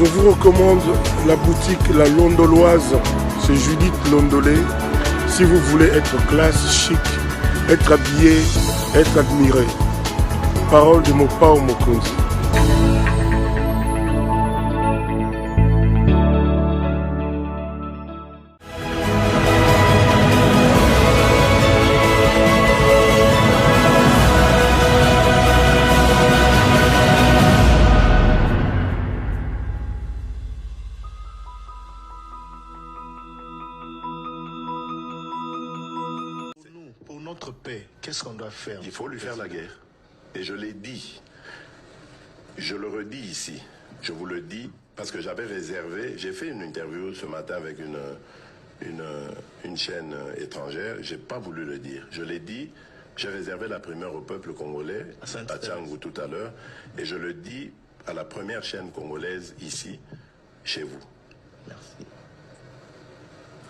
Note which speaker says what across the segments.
Speaker 1: Je vous recommande la boutique La Londoloise, c'est Judith Londolé. Si vous voulez être classe, chic, être habillé, être admiré. Parole de Mopao Mokonzi.
Speaker 2: Pour notre paix, qu'est-ce qu'on doit faire?
Speaker 3: Il faut lui faire la guerre. Et je l'ai dit, je le redis ici, je vous le dis, parce que j'avais réservé, j'ai fait une interview ce matin avec une chaîne étrangère, j'ai pas voulu le dire. Je l'ai dit, j'ai réservé la primeur au peuple congolais, à Tchangou tout à l'heure, et je le dis à la première chaîne congolaise ici, chez vous.
Speaker 2: Merci.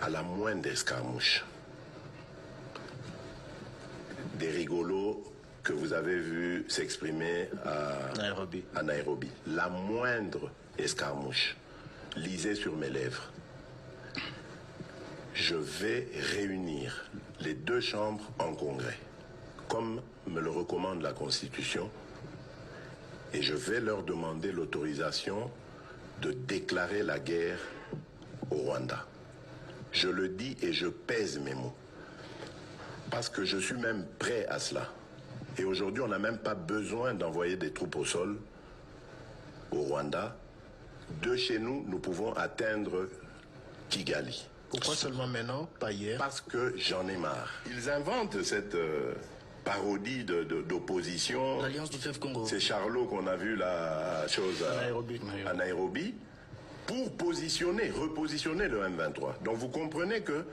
Speaker 3: À la moindre escarmouche, des rigolos que vous avez vus s'exprimer à Nairobi. La moindre escarmouche, lisez sur mes lèvres. Je vais réunir les deux chambres en congrès, comme me le recommande la Constitution, et je vais leur demander l'autorisation de déclarer la guerre au Rwanda. Je le dis et je pèse mes mots. Parce que je suis même prêt à cela. Et aujourd'hui, on n'a même pas besoin d'envoyer des troupes au sol au Rwanda. De chez nous, nous pouvons atteindre Kigali.
Speaker 2: Pourquoi seulement maintenant, pas hier?
Speaker 3: Parce que j'en ai marre. Ils inventent cette parodie d'opposition.
Speaker 2: L'Alliance du Fleuve Congo.
Speaker 3: C'est Charlot qu'on a vu la chose à Nairobi pour repositionner le M23. Donc vous comprenez que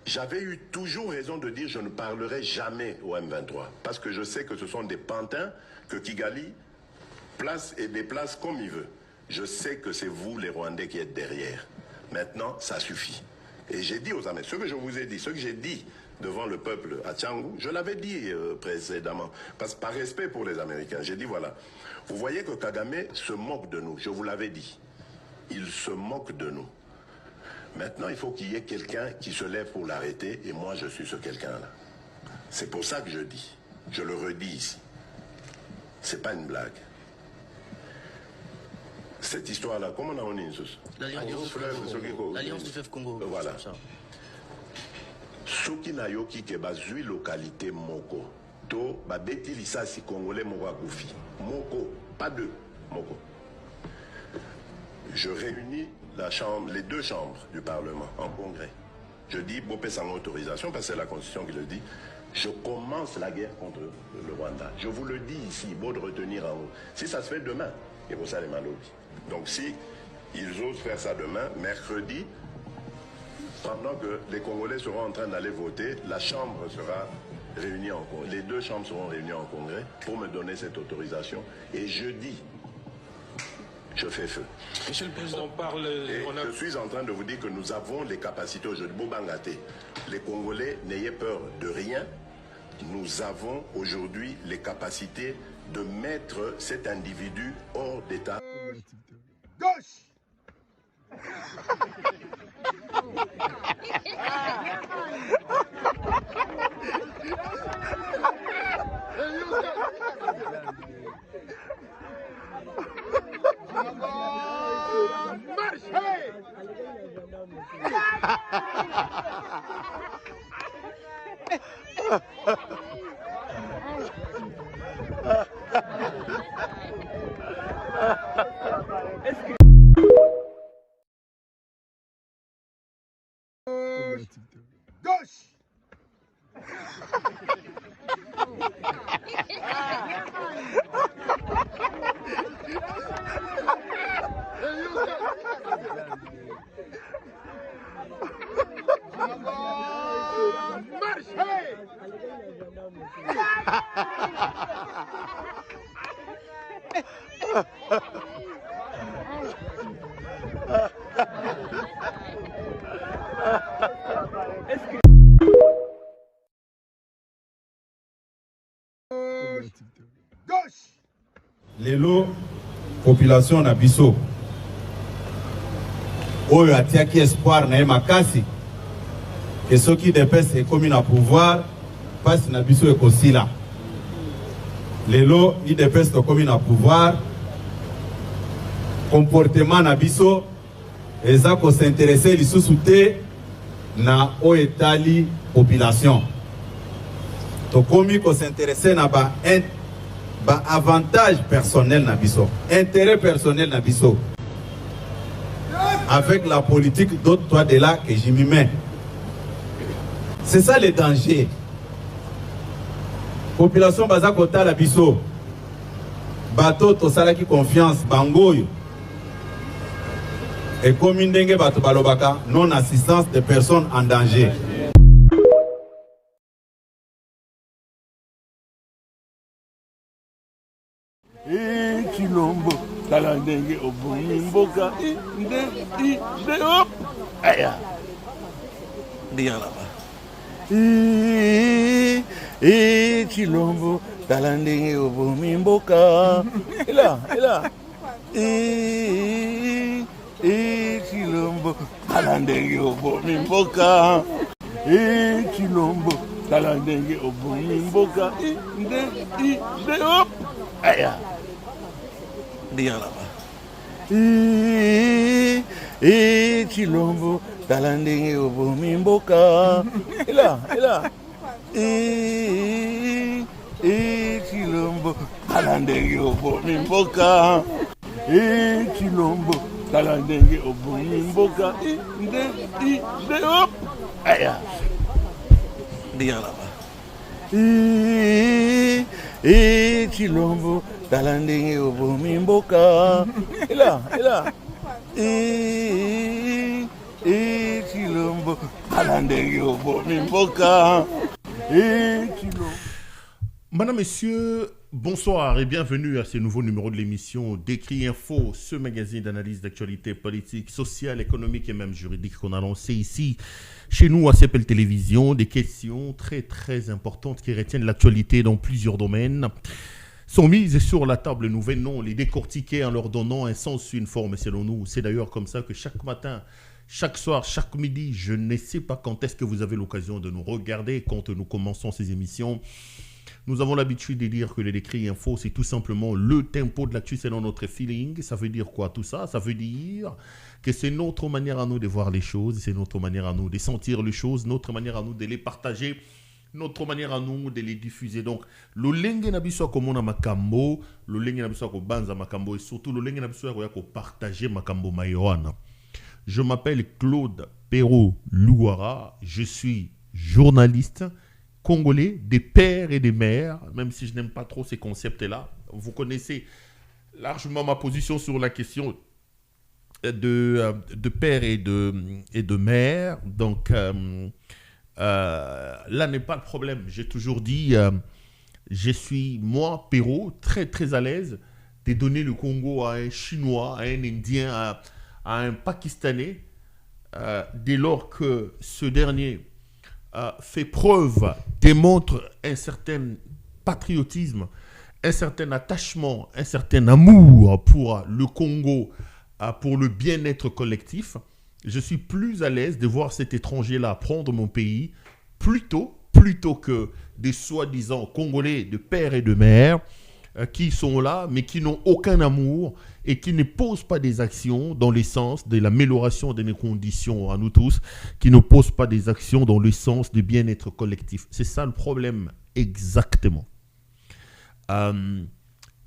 Speaker 3: j'avais eu toujours raison de dire je ne parlerai jamais au M23. Parce que je sais que ce sont des pantins que Kigali place et déplace comme il veut. Je sais que c'est vous les Rwandais qui êtes derrière. Maintenant, ça suffit. Et j'ai dit aux Américains, ce que je vous ai dit, ce que j'ai dit devant le peuple à Tchangou, je l'avais dit précédemment, parce que par respect pour les Américains, j'ai dit voilà, vous voyez que Kagame se moque de nous, je vous l'avais dit. Il se moque de nous. Maintenant, il faut qu'il y ait quelqu'un qui se lève pour l'arrêter, et moi, je suis ce quelqu'un-là. C'est pour ça que je dis, je le redis ici. C'est pas une blague. Cette histoire-là, comment on a dit
Speaker 2: l'Alliance du Fleuve Congo.
Speaker 3: Voilà. Soki na yoki ke bazui localité moko, to babeti lisasi congolais moko akufi. Moko, pas deux, moko. Je réunis les deux chambres du Parlement en congrès. Je dis, Bopé sans autorisation, parce que c'est la Constitution qui le dit, je commence la guerre contre le Rwanda. Je vous le dis ici, beau de retenir en haut. Si ça se fait demain, et pour ça les malobis. Donc si ils osent faire ça demain, mercredi, pendant que les Congolais seront en train d'aller voter, la Chambre sera réunie en congrès. Les deux chambres seront réunies en congrès pour me donner cette autorisation. Et jeudi, je fais feu.
Speaker 4: Monsieur le Président,
Speaker 3: je suis en train de vous dire que nous avons les capacités aujourd'hui. Bobangate, les Congolais, n'ayez peur de rien. Nous avons aujourd'hui les capacités de mettre cet individu hors d'état.
Speaker 1: Gauche. Marche. Hey. Gauche. Marche. Hey.
Speaker 5: Lelo, population na biso,
Speaker 4: oyo atiaki espoir na ye makasi ke soki UDPS ekomi na pouvoir pasi na biso ekosila. Lelo UDPS tokomi na pouvoir, comportement na biso eza ko s'intéresser lisusu te na oyo etali population. Tokomi ko s'intéresser na ba avantage personnel na biso, intérêt personnel na biso. Avec la politique d'autres toi de là que j'y m'y mets. C'est ça le danger. Population baza kota la biso. Bato to sala ki confiance bangoyo. Et comme ndenge bato balobaka non assistance de personnes en danger.
Speaker 1: Chilombo talandenge obumi mboka inde hop aya bien là-bas. Chilombo talandenge obumi mboka et là Chilombo talandenge obumi mboka Chilombo talandenge obumi mboka inde hop aya bien là-bas. Chilombo talandenge obumi mboka et là Chilombo talandenge obumi mboka Chilombo talandenge obumi mboka inde hop aya bien là-bas. Chilombo talandenge obumi mboka et là Chilombo talandenge obumi mboka Chilombo.
Speaker 5: Madame, Messieurs, bonsoir et bienvenue à ce nouveau numéro de l'émission Décrit Info, ce magazine d'analyse d'actualité politique, sociale, économique et même juridique qu'on a lancé ici chez nous à CPL Télévision. Des questions très très importantes qui retiennent l'actualité dans plusieurs domaines sont mises sur la table. Nous venons les décortiquer en leur donnant un sens, une forme selon nous. C'est d'ailleurs comme ça que chaque matin, chaque soir, chaque midi, je ne sais pas quand est-ce que vous avez l'occasion de nous regarder quand nous commençons ces émissions. Nous avons l'habitude de dire que les décrits info, c'est tout simplement le tempo de l'actu selon notre feeling. Ça veut dire quoi tout ça? Ça veut dire que c'est notre manière à nous de voir les choses, c'est notre manière à nous de sentir les choses, notre manière à nous de les partager, notre manière à nous de les diffuser. Donc, le lenge na biso ko mona makambo, le lenge na biso ko banza makambo et surtout le lenge na biso ko partager makambo mayoana. Je m'appelle Claude Perrault Louara, je suis journaliste congolais, des pères et des mères, même si je n'aime pas trop ces concepts-là. Vous connaissez largement ma position sur la question de père et de mère. Donc, là n'est pas le problème. J'ai toujours dit, je suis, moi, Perrault, très très à l'aise de donner le Congo à un Chinois, à un Indien, à un Pakistanais, dès lors que ce dernier fait preuve, démontre un certain patriotisme, un certain attachement, un certain amour pour le Congo, pour le bien-être collectif. Je suis plus à l'aise de voir cet étranger-là prendre mon pays plutôt que des soi-disant Congolais de père et de mère qui sont là, mais qui n'ont aucun amour et qui ne posent pas des actions dans le sens de l'amélioration de nos conditions à nous tous, qui ne posent pas des actions dans le sens du bien-être collectif. C'est ça le problème exactement.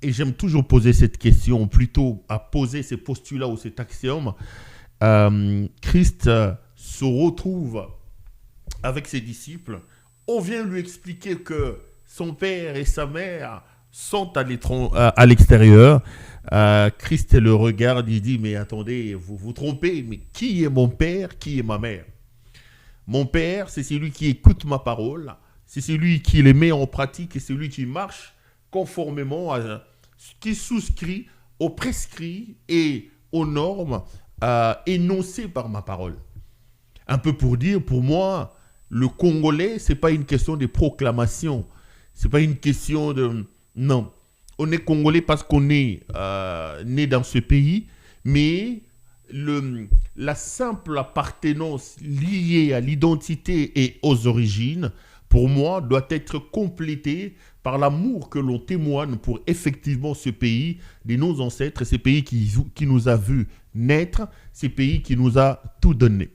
Speaker 5: Et j'aime toujours poser cette question, plutôt à poser ces postulats ou cet axiome. Christ se retrouve avec ses disciples. On vient lui expliquer que son père et sa mère sont à l'extérieur. Christ le regarde, il dit, mais attendez, vous vous trompez, mais qui est mon père, qui est ma mère? Mon père, c'est celui qui écoute ma parole, c'est celui qui les met en pratique et celui qui marche conformément à ce qui souscrit aux prescrits et aux normes énoncées par ma parole. Un peu pour dire, pour moi, le Congolais, ce n'est pas une question de proclamation, ce n'est pas une question de... Non, on est Congolais parce qu'on est né dans ce pays, mais la simple appartenance liée à l'identité et aux origines, pour moi, doit être complétée par l'amour que l'on témoigne pour effectivement ce pays de nos ancêtres, ces pays qui nous a vus naître, ces pays qui nous a tout donné.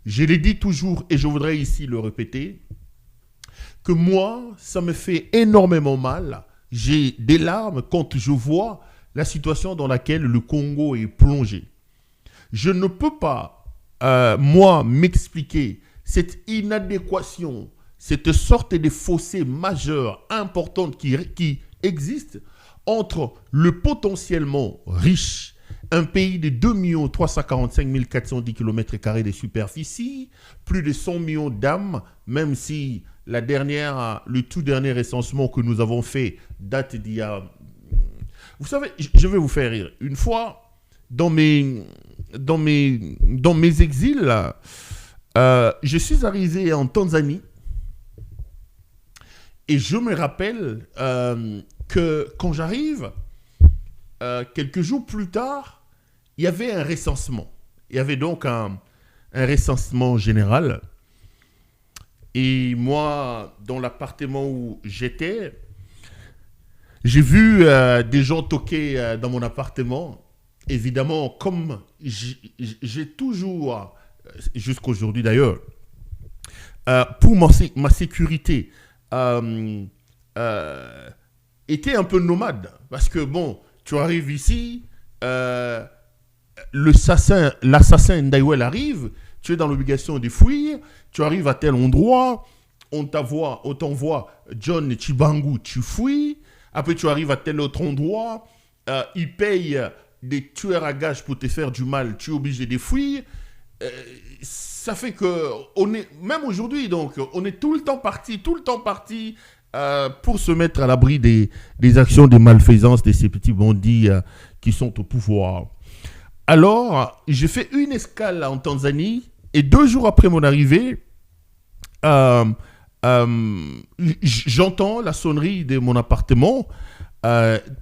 Speaker 5: Je l'ai dit toujours et je voudrais ici le répéter, que moi, ça me fait énormément mal. J'ai des larmes quand je vois la situation dans laquelle le Congo est plongé. Je ne peux pas, moi, m'expliquer cette inadéquation, cette sorte de fossé majeur, importante qui existe entre le potentiellement riche, un pays de 2 345 410 km² de superficie, plus de 100 millions d'âmes, même si le tout dernier recensement que nous avons fait date d'il y a... Vous savez, je vais vous faire rire. Une fois, dans mes exils, je suis arrivé en Tanzanie et je me rappelle que quand j'arrive, quelques jours plus tard, il y avait un recensement. Il y avait donc un recensement général. Et moi, dans l'appartement où j'étais, j'ai vu des gens toquer dans mon appartement. Évidemment, comme j'ai toujours, jusqu'aujourd'hui d'ailleurs, pour ma sécurité, était un peu nomade. Parce que bon, tu arrives ici, l'assassin Ndaiwel arrive, tu es dans l'obligation de fuir, tu arrives à tel endroit, on t'envoie John Chibangu, tu fuis, après tu arrives à tel autre endroit, ils payent des tueurs à gages pour te faire du mal, tu es obligé de fuir. Ça fait que, même aujourd'hui, donc, on est tout le temps parti pour se mettre à l'abri des actions de malfaisance de ces petits bandits qui sont au pouvoir. Alors, j'ai fait une escale en Tanzanie et 2 jours après mon arrivée, j'entends la sonnerie de mon appartement.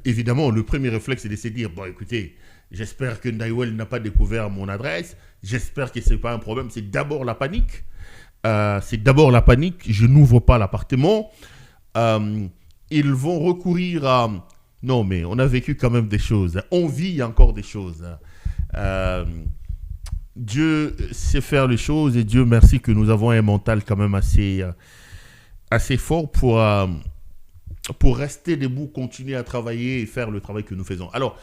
Speaker 5: Évidemment, le premier réflexe, c'est de se dire, bon, écoutez, j'espère que Ndaiwel n'a pas découvert mon adresse. J'espère que ce n'est pas un problème. C'est d'abord la panique. Je n'ouvre pas l'appartement. Ils vont recourir à... Non, mais on a vécu quand même des choses. On vit encore des choses. Dieu sait faire les choses et Dieu merci que nous avons un mental quand même assez fort pour rester debout, continuer à travailler et faire le travail que nous faisons. Alors,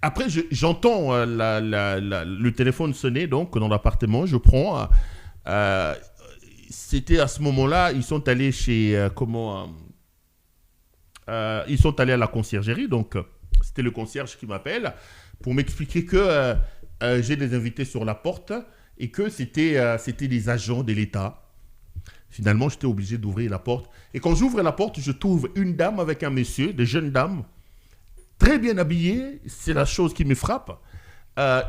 Speaker 5: après, j'entends le téléphone sonner donc dans l'appartement. Je prends. C'était à ce moment-là, ils sont allés ils sont allés à la conciergerie. Donc, c'était le concierge qui m'appelle pour m'expliquer que j'ai des invités sur la porte et que c'était des agents de l'État. Finalement, j'étais obligé d'ouvrir la porte. Et quand j'ouvre la porte, je trouve une dame avec un monsieur, des jeunes dames, très bien habillées. C'est la chose qui me frappe.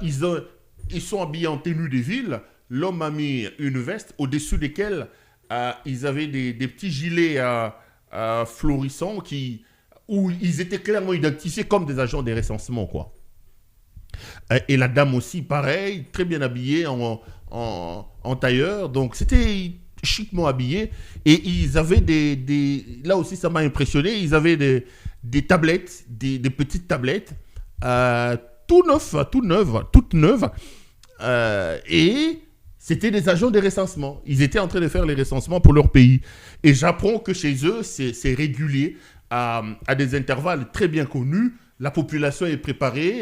Speaker 5: Ils sont habillés en tenue de ville. L'homme a mis une veste au-dessus desquelles ils avaient des petits gilets florissants où ils étaient clairement identifiés comme des agents des recensements, quoi. Et la dame aussi, pareil, très bien habillée en tailleur. Donc, c'était chiquement habillé. Et ils avaient là aussi, ça m'a impressionné. Ils avaient des tablettes, des petites tablettes, toutes neuves. Et c'était des agents des recensements. Ils étaient en train de faire les recensements pour leur pays. Et j'apprends que chez eux, c'est régulier à des intervalles très bien connus. La population est préparée,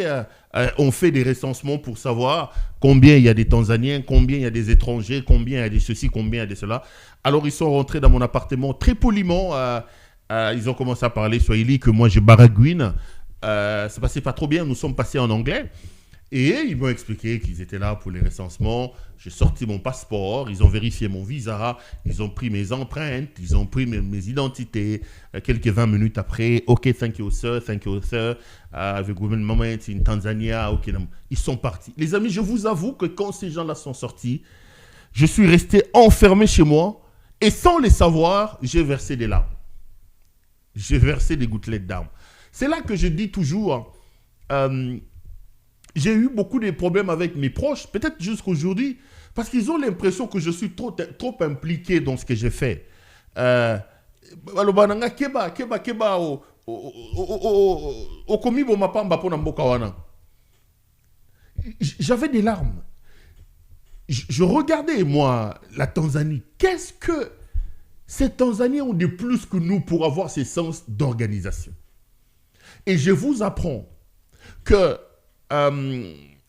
Speaker 5: on fait des recensements pour savoir combien il y a des Tanzaniens, combien il y a des étrangers, combien il y a de ceci, combien il y a de cela. Alors ils sont rentrés dans mon appartement très poliment, ils ont commencé à parler swahili que moi j'ai baragouine, ça passait pas trop bien, nous sommes passés en anglais. Et ils m'ont expliqué qu'ils étaient là pour les recensements. J'ai sorti mon passeport, ils ont vérifié mon visa, ils ont pris mes empreintes, ils ont pris mes identités. Quelques 20 minutes après, OK, thank you sir, the government in Tanzania, OK. Ils sont partis. Les amis, je vous avoue que quand ces gens-là sont sortis, je suis resté enfermé chez moi et sans les savoir, j'ai versé des larmes. J'ai versé des gouttelettes d'armes. C'est là que je dis toujours... J'ai eu beaucoup de problèmes avec mes proches, peut-être jusqu'aujourd'hui, parce qu'ils ont l'impression que je suis trop impliqué dans ce que j'ai fait. J'avais des larmes. Je regardais, moi, la Tanzanie. Qu'est-ce que ces Tanzaniens ont de plus que nous pour avoir ce sens d'organisation? Et je vous apprends que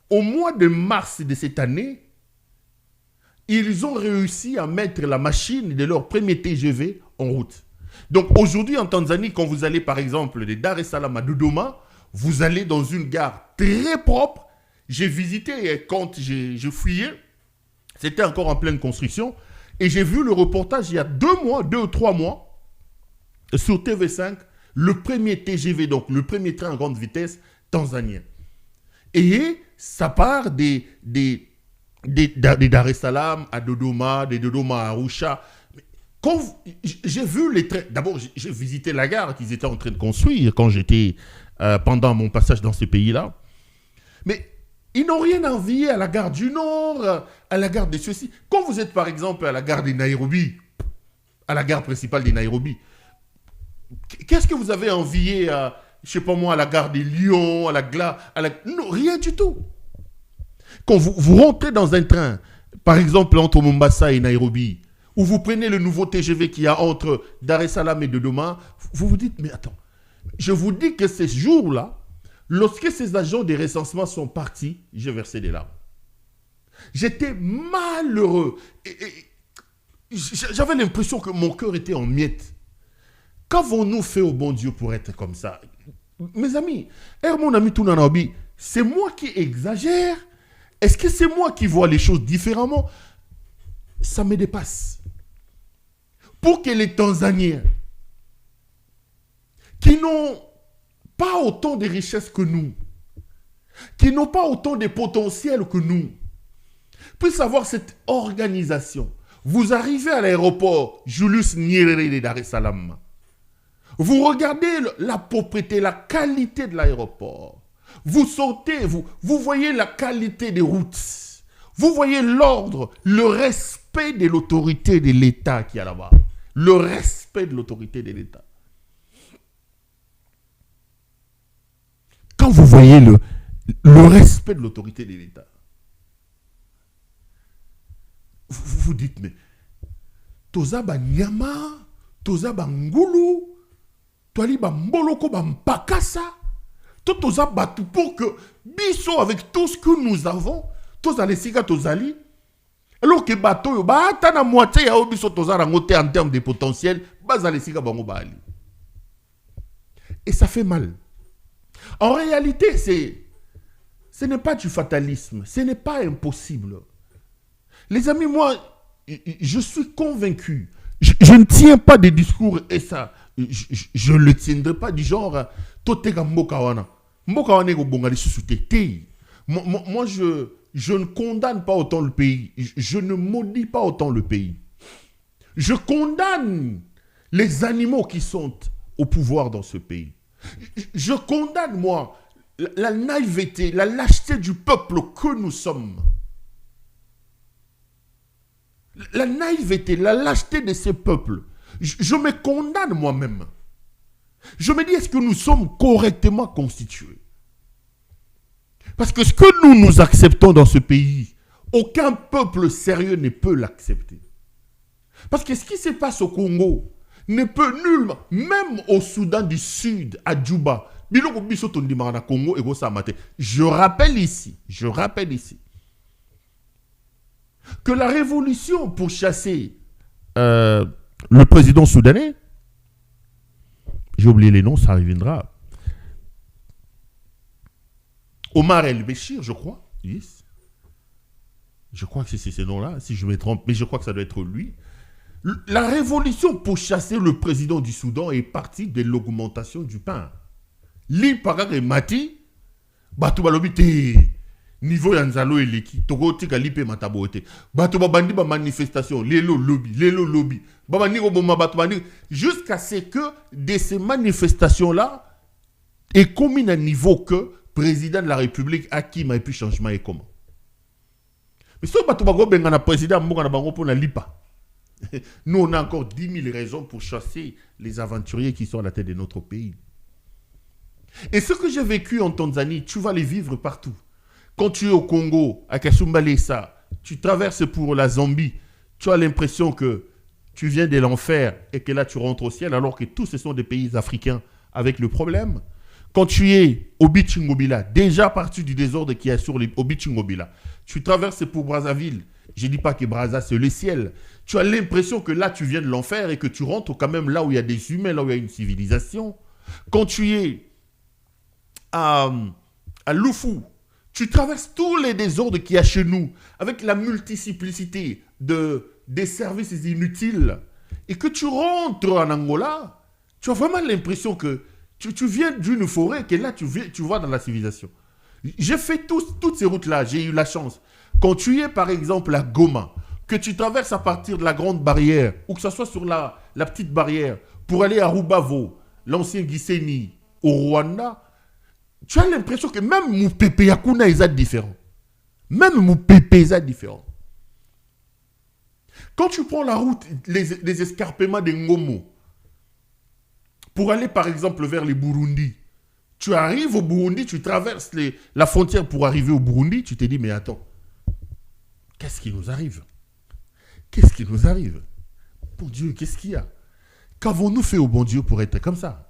Speaker 5: au mois de mars de cette année, ils ont réussi à mettre la machine de leur premier TGV en route. Donc aujourd'hui en Tanzanie, quand vous allez par exemple de Dar es Salaam à Dodoma, vous allez dans une gare très propre. J'ai visité quand je fouillais, c'était encore en pleine construction, et j'ai vu le reportage il y a 2 ou 3 mois, sur TV5, le premier TGV, donc le premier train à grande vitesse tanzanien. Et ça part des Dar es Salaam à Dodoma, des Dodoma à Arusha. Quand j'ai vu les trains, d'abord j'ai visité la gare qu'ils étaient en train de construire quand j'étais pendant mon passage dans ce pays-là. Mais ils n'ont rien à envier à la gare du Nord, à la gare de ceci. Quand vous êtes par exemple à la gare de Nairobi, à la gare principale de Nairobi, qu'est-ce que vous avez envié à, je sais pas moi, à la gare de Lyon, non, rien du tout. Quand vous rentrez dans un train, par exemple entre Mombasa et Nairobi, ou vous prenez le nouveau TGV qu'il y a entre Dar es Salaam et Dodoma, vous vous dites, mais attends, je vous dis que ces jours-là, lorsque ces agents de recensement sont partis, j'ai versé des larmes. J'étais malheureux. J'avais l'impression que mon cœur était en miettes. Qu'avons-nous fait au bon Dieu pour être comme ça? Mes amis, mon ami Tounanaobi, c'est moi qui exagère? Est-ce que c'est moi qui vois les choses différemment? Ça me dépasse. Pour que les Tanzaniens, qui n'ont pas autant de richesses que nous, qui n'ont pas autant de potentiel que nous, puissent avoir cette organisation. Vous arrivez à l'aéroport Julius Nyerere de Dar es Salaam. Vous regardez la propreté, la qualité de l'aéroport. Vous sortez, vous voyez la qualité des routes. Vous voyez l'ordre, le respect de l'autorité de l'État qui est là-bas. Le respect de l'autorité de l'État. Quand vous voyez le respect de l'autorité de l'État, vous vous dites, mais toza ba nyama, toza ba ngulu, toali ba mboloko ba mpakasa, toza batu pour que biso avec tout ce que nous avons, toza les siga tozali, alors que bato yo ba ata na moitié ya obiso toza rangote en termes de potentiel, baza les siga bango ba ali. Et ça fait mal. En réalité, ce n'est pas du fatalisme, ce n'est pas impossible. Les amis, moi, je suis convaincu. Je ne tiens pas des discours et ça, je ne le tiendrai pas du genre Totega Mbokawana. Mbokawana est au Bongali sous-souté. Moi, je ne condamne pas autant le pays. Je ne maudis pas autant le pays. Je condamne les animaux qui sont au pouvoir dans ce pays. Je condamne, moi, la naïveté, la lâcheté du peuple que nous sommes. La naïveté, la lâcheté de ces peuples. Je me condamne moi-même. Je me dis, est-ce que nous sommes correctement constitués? Parce que ce que nous acceptons dans ce pays, aucun peuple sérieux ne peut l'accepter. Parce que ce qui se passe au Congo ne peut nullement, même au Soudan du Sud, à Djouba, je rappelle ici, que la révolution pour chasser le président soudanais, j'ai oublié les noms, ça reviendra. Omar El-Béchir, je crois. Yes. Je crois que c'est ce nom-là, si je me trompe, mais je crois que ça doit être lui. La révolution pour chasser le président du Soudan est partie de l'augmentation du pain. Li Pagare Mati, Batu Balobite, niveau Yanzalo et Leki, Togo Tika Lipe Matabote, Batu Babandi ba manifestation, Lelo Lobby, Babaniro Boma Batu Bandi, jusqu'à ce que de ces manifestations-là est commis à un niveau que président de la République à qui m'a pu changement et comment. Mais si on a un président, nous on a encore 10 000 raisons pour chasser les aventuriers qui sont à la tête de notre pays. Et ce que j'ai vécu en Tanzanie, tu vas les vivre partout. Quand tu es au Congo, à Kasumbalesa, tu traverses pour la Zambie, tu as l'impression que tu viens de l'enfer et que là tu rentres au ciel, alors que tous ce sont des pays africains avec le problème. Quand tu es au Bichingobila, déjà parti du désordre qui est sur au Bichingobila, tu traverses pour Brazzaville. Je ne dis pas que Brazza c'est le ciel. Tu as l'impression que là tu viens de l'enfer et que tu rentres quand même là où il y a des humains, là où il y a une civilisation. Quand tu es à Lufu, tu traverses tous les désordres qu'il y a chez nous, avec la multiplicité des services inutiles, et que tu rentres en Angola, tu as vraiment l'impression que tu viens d'une forêt, que là tu vas dans la civilisation. J'ai fait toutes ces routes-là, j'ai eu la chance. Quand tu es par exemple à Goma, que tu traverses à partir de la grande barrière, ou que ce soit sur la petite barrière, pour aller à Rubavo, l'ancien Gisenyi, au Rwanda, tu as l'impression que même Moupépé Yakuna est différent. Même Moupépé est différent. Quand tu prends la route, les escarpements de Ngomo, pour aller par exemple vers les Burundi, tu arrives au Burundi, tu traverses la frontière pour arriver au Burundi, tu te dis mais attends, qu'est-ce qui nous arrive? Qu'est-ce qui nous arrive? Bon Dieu, qu'est-ce qu'il y a? Qu'avons-nous fait au bon Dieu pour être comme ça?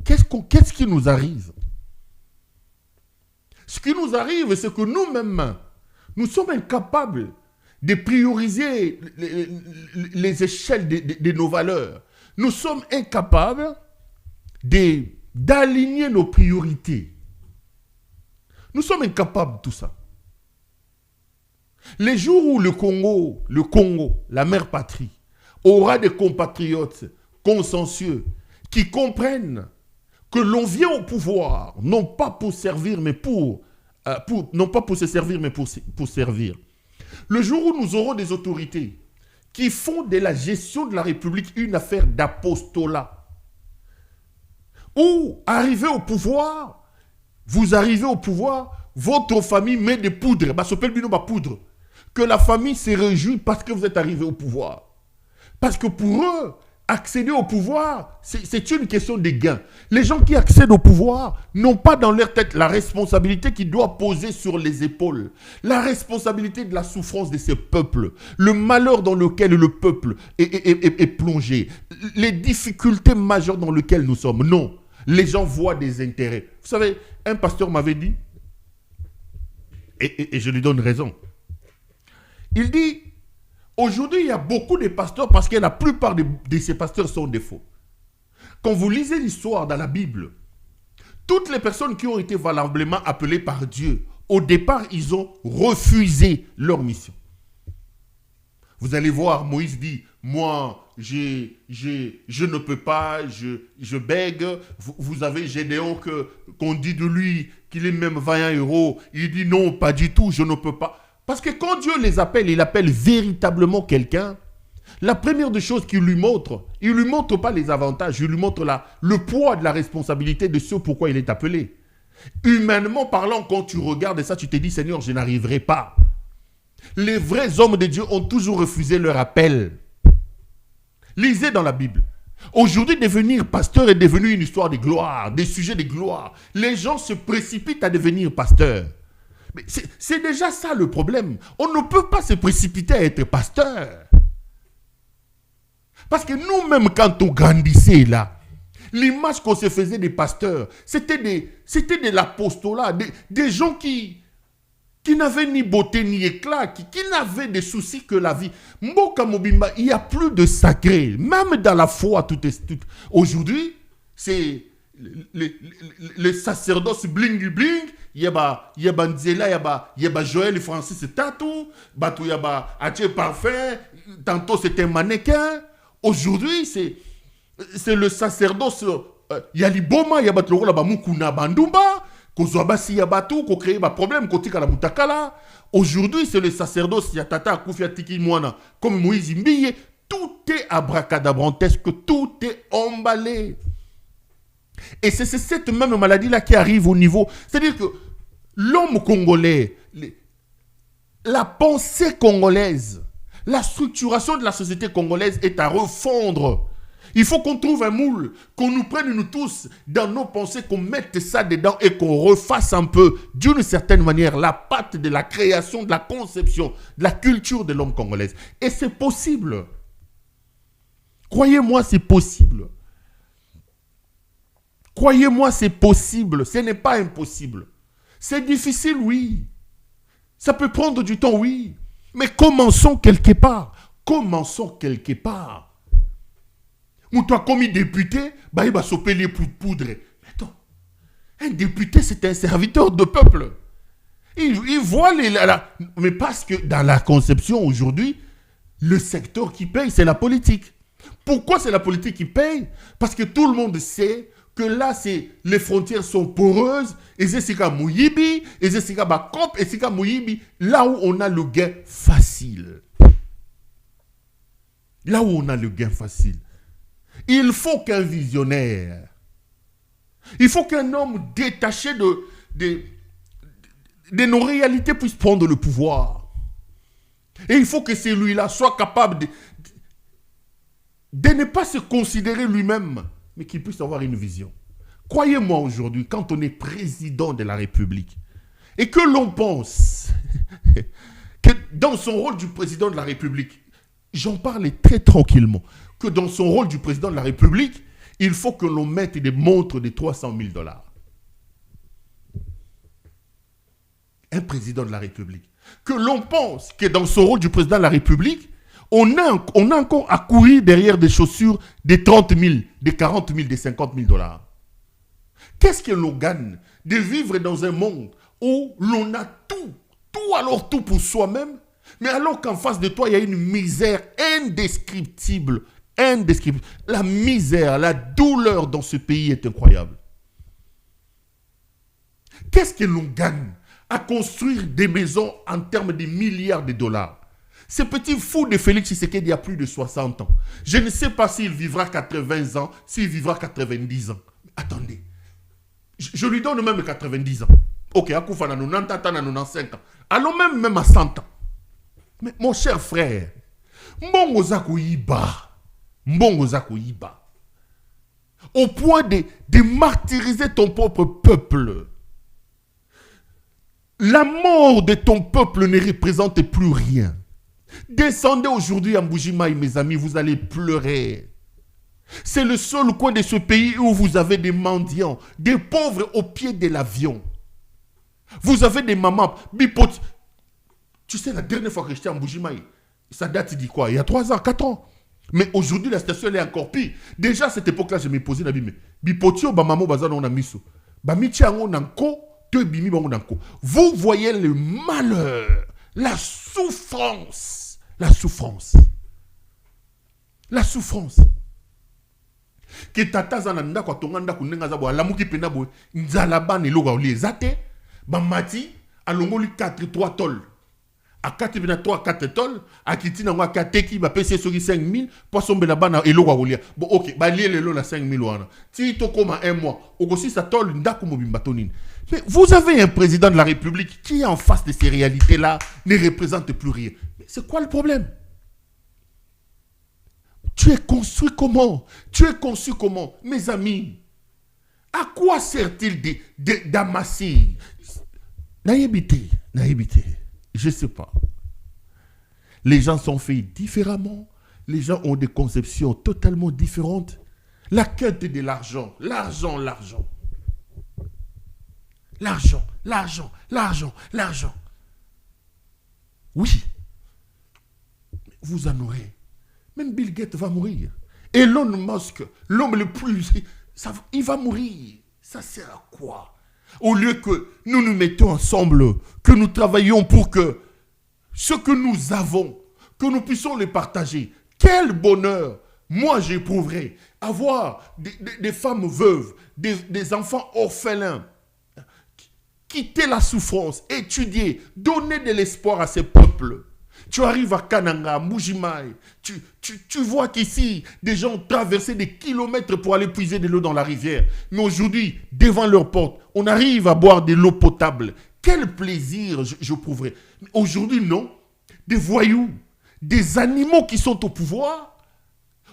Speaker 5: Qu'est-ce qui nous arrive? Ce qui nous arrive, c'est que nous-mêmes, nous sommes incapables de prioriser les échelles de nos valeurs. Nous sommes incapables d'aligner nos priorités. Nous sommes incapables de tout ça. Les jours où le Congo, la mère patrie, aura des compatriotes consciencieux qui comprennent que l'on vient au pouvoir, non pas pour servir, mais non pas pour se servir, mais pour servir. Le jour où nous aurons des autorités qui font de la gestion de la République une affaire d'apostolat, ou arriver au pouvoir, vous arrivez au pouvoir, votre famille met des poudres, poudre, que la famille se réjouit parce que vous êtes arrivé au pouvoir. Parce que pour eux, accéder au pouvoir, c'est une question de gain. Les gens qui accèdent au pouvoir n'ont pas dans leur tête la responsabilité qui doit poser sur les épaules. La responsabilité de la souffrance de ces peuples. Le malheur dans lequel le peuple est plongé. Les difficultés majeures dans lesquelles nous sommes. Non, les gens voient des intérêts. Vous savez, un pasteur m'avait dit, et je lui donne raison. Il dit, aujourd'hui, il y a beaucoup de pasteurs parce que la plupart de ces pasteurs sont des faux. Quand vous lisez l'histoire dans la Bible, toutes les personnes qui ont été valablement appelées par Dieu, au départ, ils ont refusé leur mission. Vous allez voir, Moïse dit, moi, je ne peux pas, je bègue. Vous avez Gédéon qu'on dit de lui qu'il est même vaillant héros. Il dit non, pas du tout, je ne peux pas. Parce que quand Dieu les appelle, il appelle véritablement quelqu'un. La première des choses qu'il lui montre, il ne lui montre pas les avantages, il lui montre le poids de la responsabilité de ce pourquoi il est appelé. Humainement parlant, quand tu regardes ça, tu te dis, Seigneur, je n'arriverai pas. Les vrais hommes de Dieu ont toujours refusé leur appel. Lisez dans la Bible. Aujourd'hui, devenir pasteur est devenu une histoire de gloire, des sujets de gloire. Les gens se précipitent à devenir pasteur. Mais c'est déjà ça le problème. On ne peut pas se précipiter à être pasteur. Parce que nous-mêmes, quand on grandissait là, l'image qu'on se faisait des pasteurs, c'était de l'apostolat, des gens qui n'avaient ni beauté ni éclat, qui n'avaient de soucis que la vie. Mboka Mobimba, il n'y a plus de sacré. Même dans la foi, tout. Aujourd'hui, c'est le sacerdoce bling bling. Il y a Nzela, il y a Joël Francis Tatou, il y a Athieu Parfait, tantôt c'était un mannequin. Aujourd'hui, c'est le sacerdoce. Il y a l'Iboma, il y a le Mukuna Bandumba, Kozwabasi Yabatu, ko créé un problème, Kotika la Mutakala. Aujourd'hui, c'est le sacerdoce, il y a Tata Koufia Tiki Mwana, comme Moïse Mbiye. Tout est abracadabrantesque, tout est emballé. Et c'est cette même maladie-là qui arrive au niveau... C'est-à-dire que l'homme congolais, la pensée congolaise, la structuration de la société congolaise est à refondre. Il faut qu'on trouve un moule, qu'on nous prenne nous tous dans nos pensées, qu'on mette ça dedans et qu'on refasse un peu, d'une certaine manière, la patte de la création, de la conception, de la culture de l'homme congolaise. Et c'est possible. Croyez-moi, c'est possible. Croyez-moi, c'est possible. Ce n'est pas impossible. C'est difficile, oui. Ça peut prendre du temps, oui. Mais commençons quelque part. Commençons quelque part. Moutou commis député, bah il va sauper les poudres. Attends, un député, c'est un serviteur de peuple. Il voit mais parce que dans la conception aujourd'hui, le secteur qui paye, c'est la politique. Pourquoi c'est la politique qui paye? Parce que tout le monde sait que là, les frontières sont poreuses, et c'est Mouyibi, et c'est Bakop, et c'est Mouyibi, là où on a le gain facile. Là où on a le gain facile. Il faut qu'un visionnaire, il faut qu'un homme détaché de nos réalités puisse prendre le pouvoir. Et il faut que celui-là soit capable de ne pas se considérer lui-même, mais qu'il puisse avoir une vision. Croyez-moi aujourd'hui, quand on est président de la République, et que l'on pense que dans son rôle du président de la République, j'en parle très tranquillement, que dans son rôle du président de la République, il faut que l'on mette des montres de $300,000. Un président de la République. Que l'on pense que dans son rôle du président de la République, on a encore à courir derrière des chaussures de 30 000, de 40 000, de 50 000 $. Qu'est-ce que l'on gagne de vivre dans un monde où l'on a tout pour soi-même, mais alors qu'en face de toi, il y a une misère indescriptible. La misère, la douleur dans ce pays est incroyable. Qu'est-ce que l'on gagne à construire des maisons en termes de milliards de dollars? Ce petit fou de Félix Tshisekedi il y a plus de 60 ans. Je ne sais pas s'il vivra 80 ans, s'il vivra 90 ans. Attendez. Je lui donne même 90 ans. Ok, à Koufa, 90 ans, 95 ans. Allons même à 100 ans. Mais mon cher frère, Mbongo Zakou-Yiba, au point de martyriser ton propre peuple. La mort de ton peuple ne représente plus rien. Descendez aujourd'hui à Mbujimaï, mes amis, vous allez pleurer. C'est le seul coin de ce pays où vous avez des mendiants, des pauvres au pied de l'avion. Vous avez des mamans, bipot. Tu sais, la dernière fois que j'étais à Mbujimaï, ça date dit quoi? Il y a 3 ans, 4 ans. Mais aujourd'hui, la situation elle est encore pire. Déjà, à cette époque-là, je me posais la vie, mais bipotio, bamamo, bazan, on a mis ça. Bamichiango, nanko, te bimi, bango, nanko. Vous voyez le malheur, la souffrance. La souffrance. Que tata zananda kwa tonganda kunenga zabo alamuki pena boy nzalaba ne loga oli zate ba mati alongoli 3 tol a 4 bina 3 tol a kitina ngwa kateki ba pese soki 5000 poisson bela bana eloga oli bon OK ba lié lelo na 5000 wana ti to koma 1 mois okosi sa tol ndako mobimba tonine. Mais vous avez un président de la République qui en face de ces réalités là ne représente plus rien. Mais c'est quoi le problème? Tu es construit comment? Mes amis? À quoi sert-il d'amasser? Naïbité. Je ne sais pas. Les gens sont faits différemment. Les gens ont des conceptions totalement différentes. La quête de l'argent. L'argent. Oui. Vous en aurez. Même Bill Gates va mourir. Elon Musk, l'homme le plus... il va mourir. Ça sert à quoi? Au lieu que nous nous mettons ensemble, que nous travaillions pour que ce que nous avons, que nous puissions le partager. Quel bonheur! Moi, j'éprouverai avoir des femmes veuves, des enfants orphelins, quitter la souffrance, étudier, donner de l'espoir à ces peuples. Tu arrives à Kananga, Mujimai, tu vois qu'ici, des gens ont traversé des kilomètres pour aller puiser de l'eau dans la rivière. Mais aujourd'hui, devant leur porte, on arrive à boire de l'eau potable. Quel plaisir je prouverai. Aujourd'hui, non. Des voyous, des animaux qui sont au pouvoir,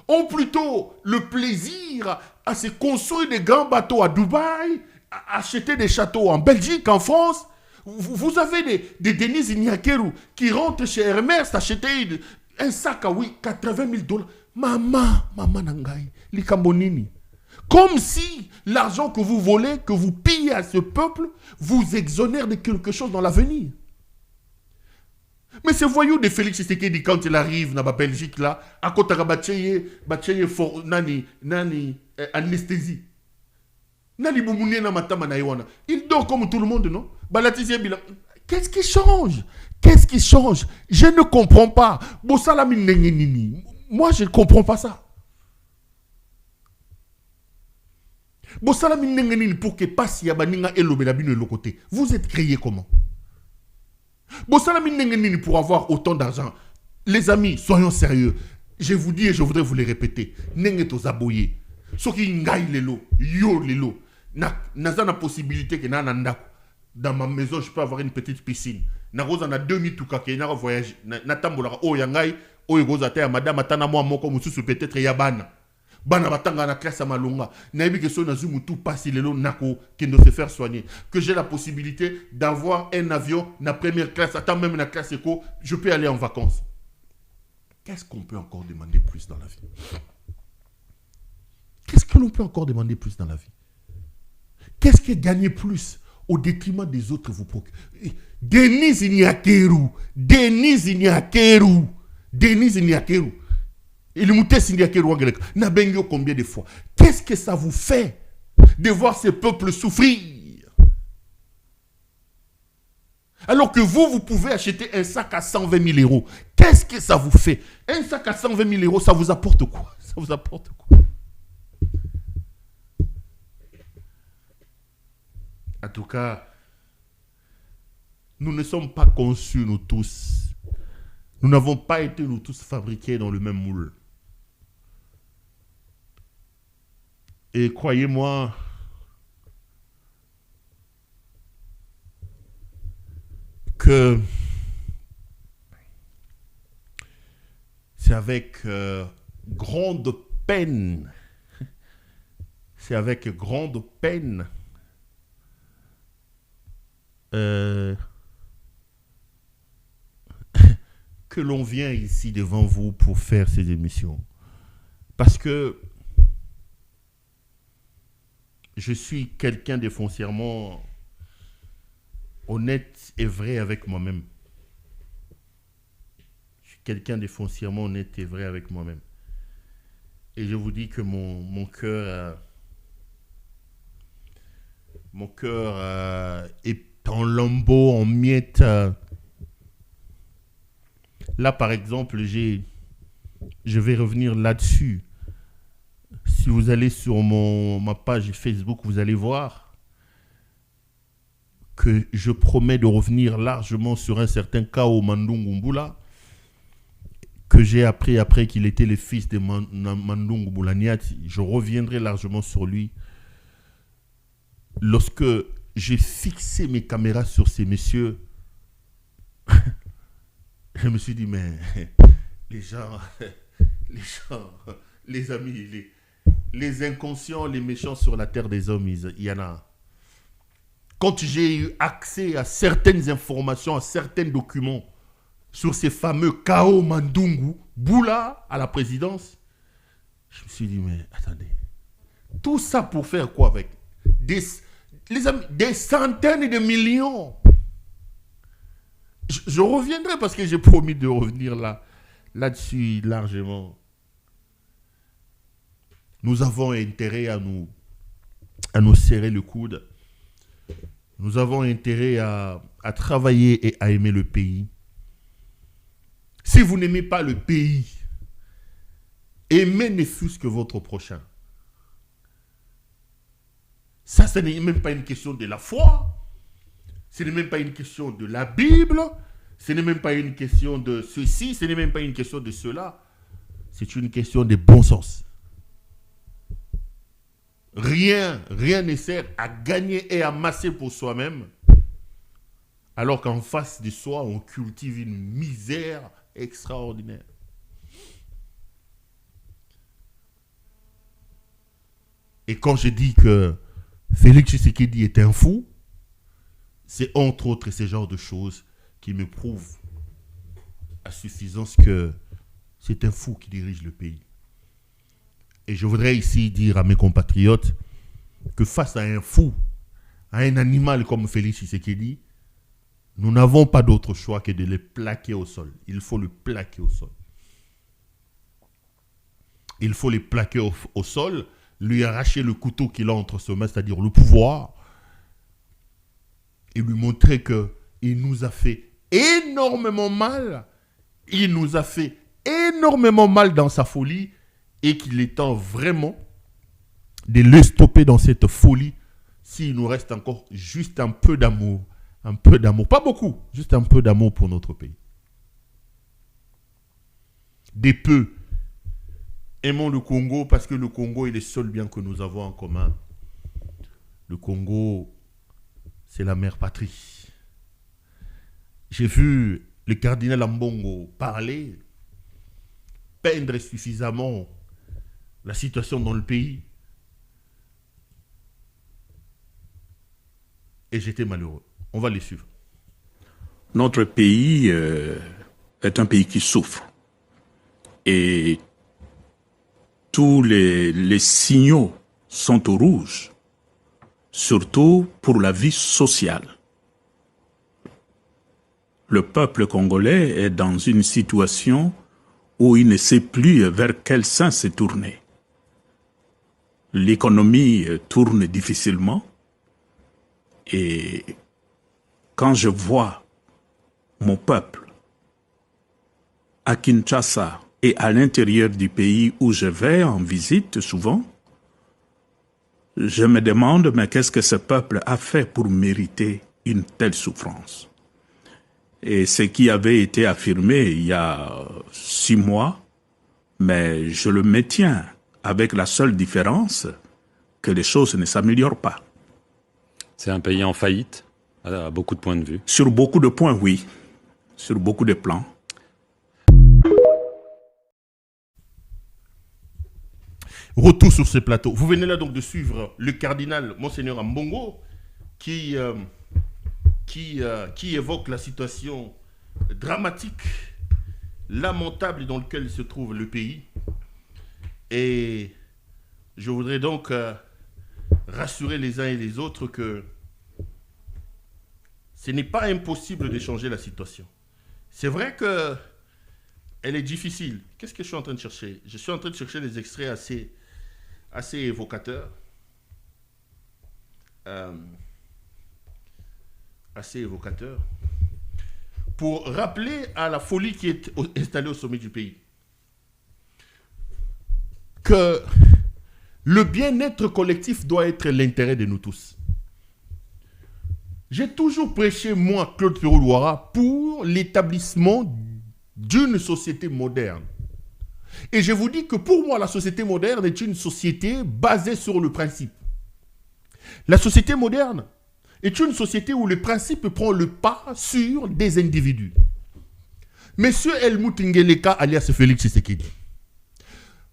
Speaker 5: ont plutôt le plaisir à se construire des grands bateaux à Dubaï, à acheter des châteaux en Belgique, en France. Vous avez des Denis Ignakeru qui rentrent chez Hermès acheter un sac à 80 000 $. Maman nangai, likambonini. Comme si l'argent que vous volez, que vous pillez à ce peuple, vous exonère de quelque chose dans l'avenir. Mais ce voyou de Félix Tshisekedi, quand il arrive dans la Belgique, là, à côté de nani, anesthésie. Nani Boumouni na matama na iwana. Il dort comme tout le monde, non? Qu'est-ce qui change? Qu'est-ce qui change? Je ne comprends pas. Moi, je ne comprends pas ça. Pour que passe yabaninga elobelabino de l'autre côté. Vous êtes créé comment? Pour avoir autant d'argent. Les amis, soyons sérieux. Je vous dis et je voudrais vous les répéter. Nengeto zaboye. Ce qui ngaille lelo, yo lelo. N'a possibilité que dans ma maison je peux avoir une petite piscine. Na roza na 2000 tukake na voyage na tambola o yangai o yegozate ya madame atana moi moko mususu peut-être yabana. Bana batanga na classe à malunga. Na yebi que so na zumu tout passe lelo nako kendo se faire soigner. Que j'ai la possibilité d'avoir un avion na première classe, attends même na classe éco, je peux aller en vacances. Qu'est-ce qu'on peut encore demander plus dans la vie? Qu'est-ce que l'on peut encore demander plus dans la vie? Qu'est-ce que gagner plus au détriment des autres vous procure? Denis Ignakeru. Il moutait Ignakeru. N'a bengo combien de fois? Qu'est-ce que ça vous fait de voir ces peuples souffrir? Alors que vous pouvez acheter un sac à 120 000 €. Qu'est-ce que ça vous fait? Un sac à 120 000 €, ça vous apporte quoi? Ça vous apporte quoi? En tout cas, nous ne sommes pas conçus, nous tous. Nous n'avons pas été, nous tous, fabriqués dans le même moule. Et croyez-moi, que c'est avec grande peine, que l'on vient ici devant vous pour faire ces émissions. Parce que je suis quelqu'un de foncièrement honnête et vrai avec moi-même. Je suis quelqu'un de foncièrement honnête et vrai avec moi-même. Et je vous dis que mon cœur est en lambeaux, en miettes. Là, par exemple, je vais revenir là-dessus. Si vous allez sur ma page Facebook, vous allez voir que je promets de revenir largement sur un certain Kao Mandungu Mbula, que j'ai appris après qu'il était le fils de Mandungu Mbula Nyati. Je reviendrai largement sur lui. Lorsque j'ai fixé mes caméras sur ces messieurs, je me suis dit, mais les gens, les amis, les inconscients, les méchants sur la terre des hommes, il y en a. Quand j'ai eu accès à certaines informations, à certains documents sur ces fameux Kao Mandungu Mbula à la présidence, je me suis dit, mais attendez, tout ça pour faire quoi avec les amis, des centaines de millions. Je reviendrai parce que j'ai promis de revenir là-dessus largement. Nous avons intérêt à nous serrer le coude. Nous avons intérêt à travailler et à aimer le pays. Si vous n'aimez pas le pays, aimez ne fût-ce que votre prochain. Ça, ce n'est même pas une question de la foi. Ce n'est même pas une question de la Bible. Ce n'est même pas une question de ceci, ce n'est même pas une question de cela. C'est une question de bon sens. Rien ne sert à gagner et à masser pour soi-même, alors qu'en face de soi, on cultive une misère extraordinaire. Et quand je dis que Félix Tshisekedi est un fou, c'est entre autres ce genre de choses qui me prouvent à suffisance que c'est un fou qui dirige le pays. Et je voudrais ici dire à mes compatriotes que face à un fou, à un animal comme Félix Tshisekedi, nous n'avons pas d'autre choix que de le plaquer au sol. Il faut le plaquer au sol. Il faut le plaquer au sol, lui arracher le couteau qu'il a entre ses mains, c'est-à-dire le pouvoir, et lui montrer qu'il nous a fait énormément mal. Il nous a fait énormément mal dans sa folie et qu'il est temps vraiment de le stopper dans cette folie s'il nous reste encore juste un peu d'amour. Un peu d'amour, pas beaucoup, juste un peu d'amour pour notre pays. Des peu. Aimons le Congo parce que le Congo est le seul bien que nous avons en commun. Le Congo, c'est la mère patrie. J'ai vu le cardinal Ambongo parler, peindre suffisamment la situation dans le pays. Et j'étais malheureux. On va les suivre.
Speaker 6: Notre pays est un pays qui souffre. Et tous les signaux sont au rouge, surtout pour la vie sociale. Le peuple congolais est dans une situation où il ne sait plus vers quel sens se tourner. L'économie tourne difficilement et quand je vois mon peuple à Kinshasa et à l'intérieur du pays où je vais en visite souvent, je me demande mais qu'est-ce que ce peuple a fait pour mériter une telle souffrance? Et ce qui avait été affirmé il y a 6 mois, mais je le maintiens avec la seule différence que les choses ne s'améliorent pas.
Speaker 7: C'est un pays en faillite, à beaucoup de points de vue.
Speaker 6: Sur beaucoup de points, oui. Sur beaucoup de plans.
Speaker 5: Retour sur ce plateau. Vous venez là donc de suivre le cardinal Monseigneur Ambongo qui évoque la situation dramatique, lamentable dans laquelle se trouve le pays. Et je voudrais donc rassurer les uns et les autres que ce n'est pas impossible de changer la situation. C'est vrai qu'elle est difficile. Qu'est-ce que je suis en train de chercher? Je suis en train de chercher des extraits assez évocateurs. Assez évocateur, pour rappeler à la folie qui est installée au sommet du pays que le bien-être collectif doit être l'intérêt de nous tous. J'ai toujours prêché, moi, Claude Ferro-Louara, pour l'établissement d'une société moderne. Et je vous dis que pour moi, la société moderne est une société basée sur le principe. La société moderne est une société où le principe prend le pas sur des individus. Monsieur Helmut Ngeleka alias Félix Tshisekedi.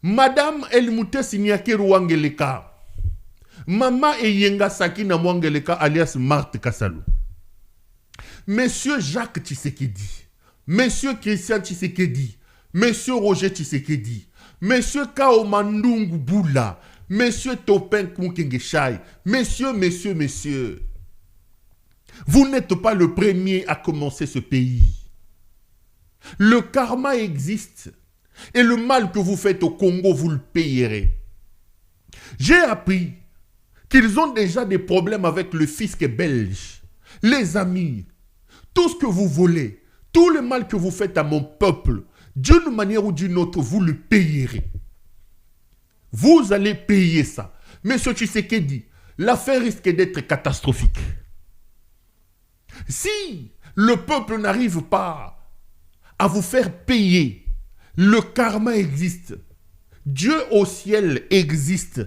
Speaker 5: Madame Helmut Siniake Rwangeleka. Mama Eyenga Sakina Mwangeleka alias Marthe Kassalou. Monsieur Jacques Tshisekedi. Monsieur Christian Tshisekedi. Monsieur Roger Tshisekedi. Monsieur Kao Mandungu Boula. Monsieur Topin Koukengeshai. Messieurs. Vous n'êtes pas le premier à commencer ce pays. Le karma existe. Et le mal que vous faites au Congo, vous le payerez. J'ai appris qu'ils ont déjà des problèmes avec le fisc belge. Les amis, tout ce que vous volez, tout le mal que vous faites à mon peuple, d'une manière ou d'une autre, vous le payerez. Vous allez payer ça. Monsieur Tshisekedi, l'affaire risque d'être catastrophique. Si le peuple n'arrive pas à vous faire payer, le karma existe. Dieu au ciel existe.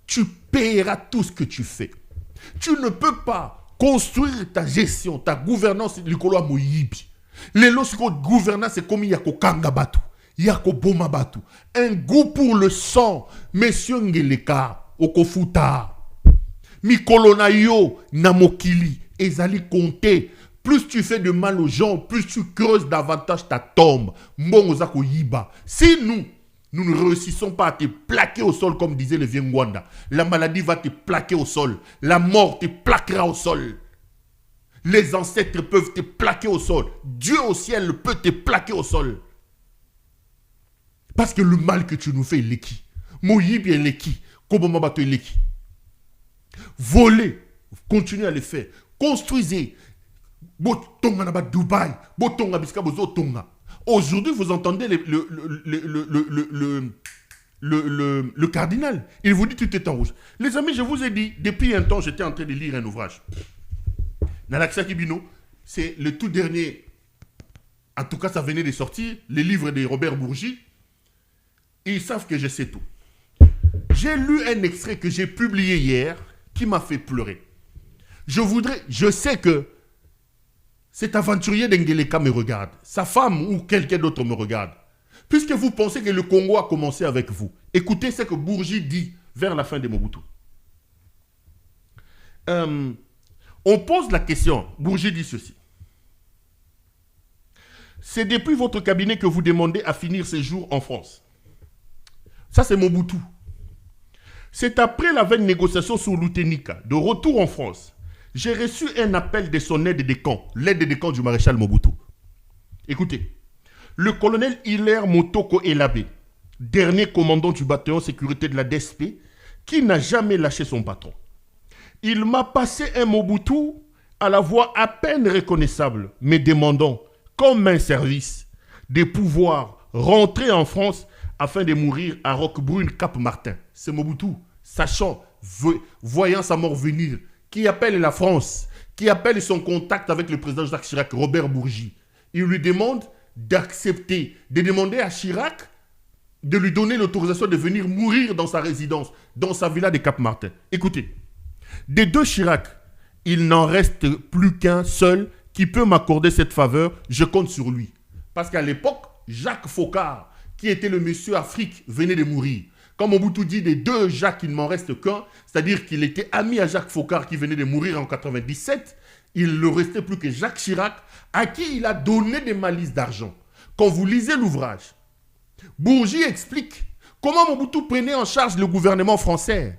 Speaker 5: Tu paieras tout ce que tu fais. Tu ne peux pas construire ta gestion, ta gouvernance, likolo ya moyibi. Lelo siko gouvernance c'est comme yako kanga batu, yako boma batu. Un goût pour le sang, messieurs ngeleka, okofuta. Mikolo na yo na mokili, ezali compter. Plus tu fais de mal aux gens, plus tu creuses davantage ta tombe. Mbongo zako yiba. Si nous ne réussissons pas à te plaquer au sol, comme disait le vieux Ngwanda, la maladie va te plaquer au sol. La mort te plaquera au sol. Les ancêtres peuvent te plaquer au sol. Dieu au ciel peut te plaquer au sol. Parce que le mal que tu nous fais, il est qui? Moïb, il est qui? Kobomabato, il est qui? Voler, continuez à le faire. Construisez. Botonga naba Dubaï, botonga biska bozo tonga. Aujourd'hui, vous entendez le cardinal. Il vous dit tout est en rouge. Les amis, je vous ai dit, depuis un temps, j'étais en train de lire un ouvrage. Nalaksa Kibino, c'est le tout dernier. En tout cas, ça venait de sortir. Le livre de Robert Bourgi. Ils savent que je sais tout. J'ai lu un extrait que j'ai publié hier qui m'a fait pleurer. Je sais que cet aventurier d'Ngeleka me regarde. Sa femme ou quelqu'un d'autre me regarde. Puisque vous pensez que le Congo a commencé avec vous. Écoutez ce que Bourgi dit vers la fin de Mobutu. On pose la question. Bourgi dit ceci. C'est depuis votre cabinet que vous demandez à finir ses jours en France. Ça, c'est Mobutu. C'est après la veille négociation sur l'Outenika, de retour en France, j'ai reçu un appel de son aide de camp, l'aide de camp du maréchal Mobutu. Écoutez, le colonel Hilaire Motoko Elabé, dernier commandant du bataillon sécurité de la DSP, qui n'a jamais lâché son patron. Il m'a passé un Mobutu à la voix à peine reconnaissable, me demandant, comme un service, de pouvoir rentrer en France afin de mourir à Roquebrune, Cap-Martin. C'est Mobutu, sachant, voyant sa mort venir, qui appelle la France, qui appelle son contact avec le président Jacques Chirac, Robert Bourgi. Il lui demande d'accepter, de demander à Chirac de lui donner l'autorisation de venir mourir dans sa résidence, dans sa villa de Cap-Martin. Écoutez, des deux Chirac, il n'en reste plus qu'un seul qui peut m'accorder cette faveur, je compte sur lui. Parce qu'à l'époque, Jacques Faucard, qui était le monsieur Afrique, venait de mourir. Comme Mobutu dit, des deux Jacques, il ne m'en reste qu'un, c'est-à-dire qu'il était ami à Jacques Faucard qui venait de mourir en 97, il ne restait plus que Jacques Chirac, à qui il a donné des malices d'argent. Quand vous lisez l'ouvrage, Bourgi explique comment Mobutu prenait en charge le gouvernement français.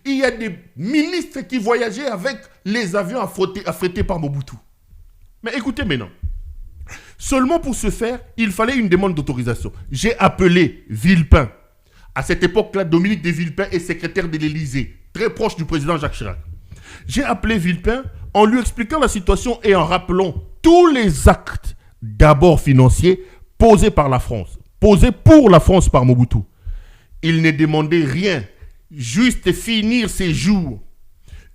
Speaker 5: Il y a des ministres qui voyageaient avec les avions affrétés par Mobutu. Mais écoutez maintenant, seulement pour ce faire, il fallait une demande d'autorisation. J'ai appelé Villepin. À cette époque-là, Dominique de Villepin est secrétaire de l'Élysée, très proche du président Jacques Chirac. J'ai appelé Villepin en lui expliquant la situation et en rappelant tous les actes, d'abord financiers, posés par la France, posés pour la France par Mobutu. Il ne demandait rien, juste finir ses jours.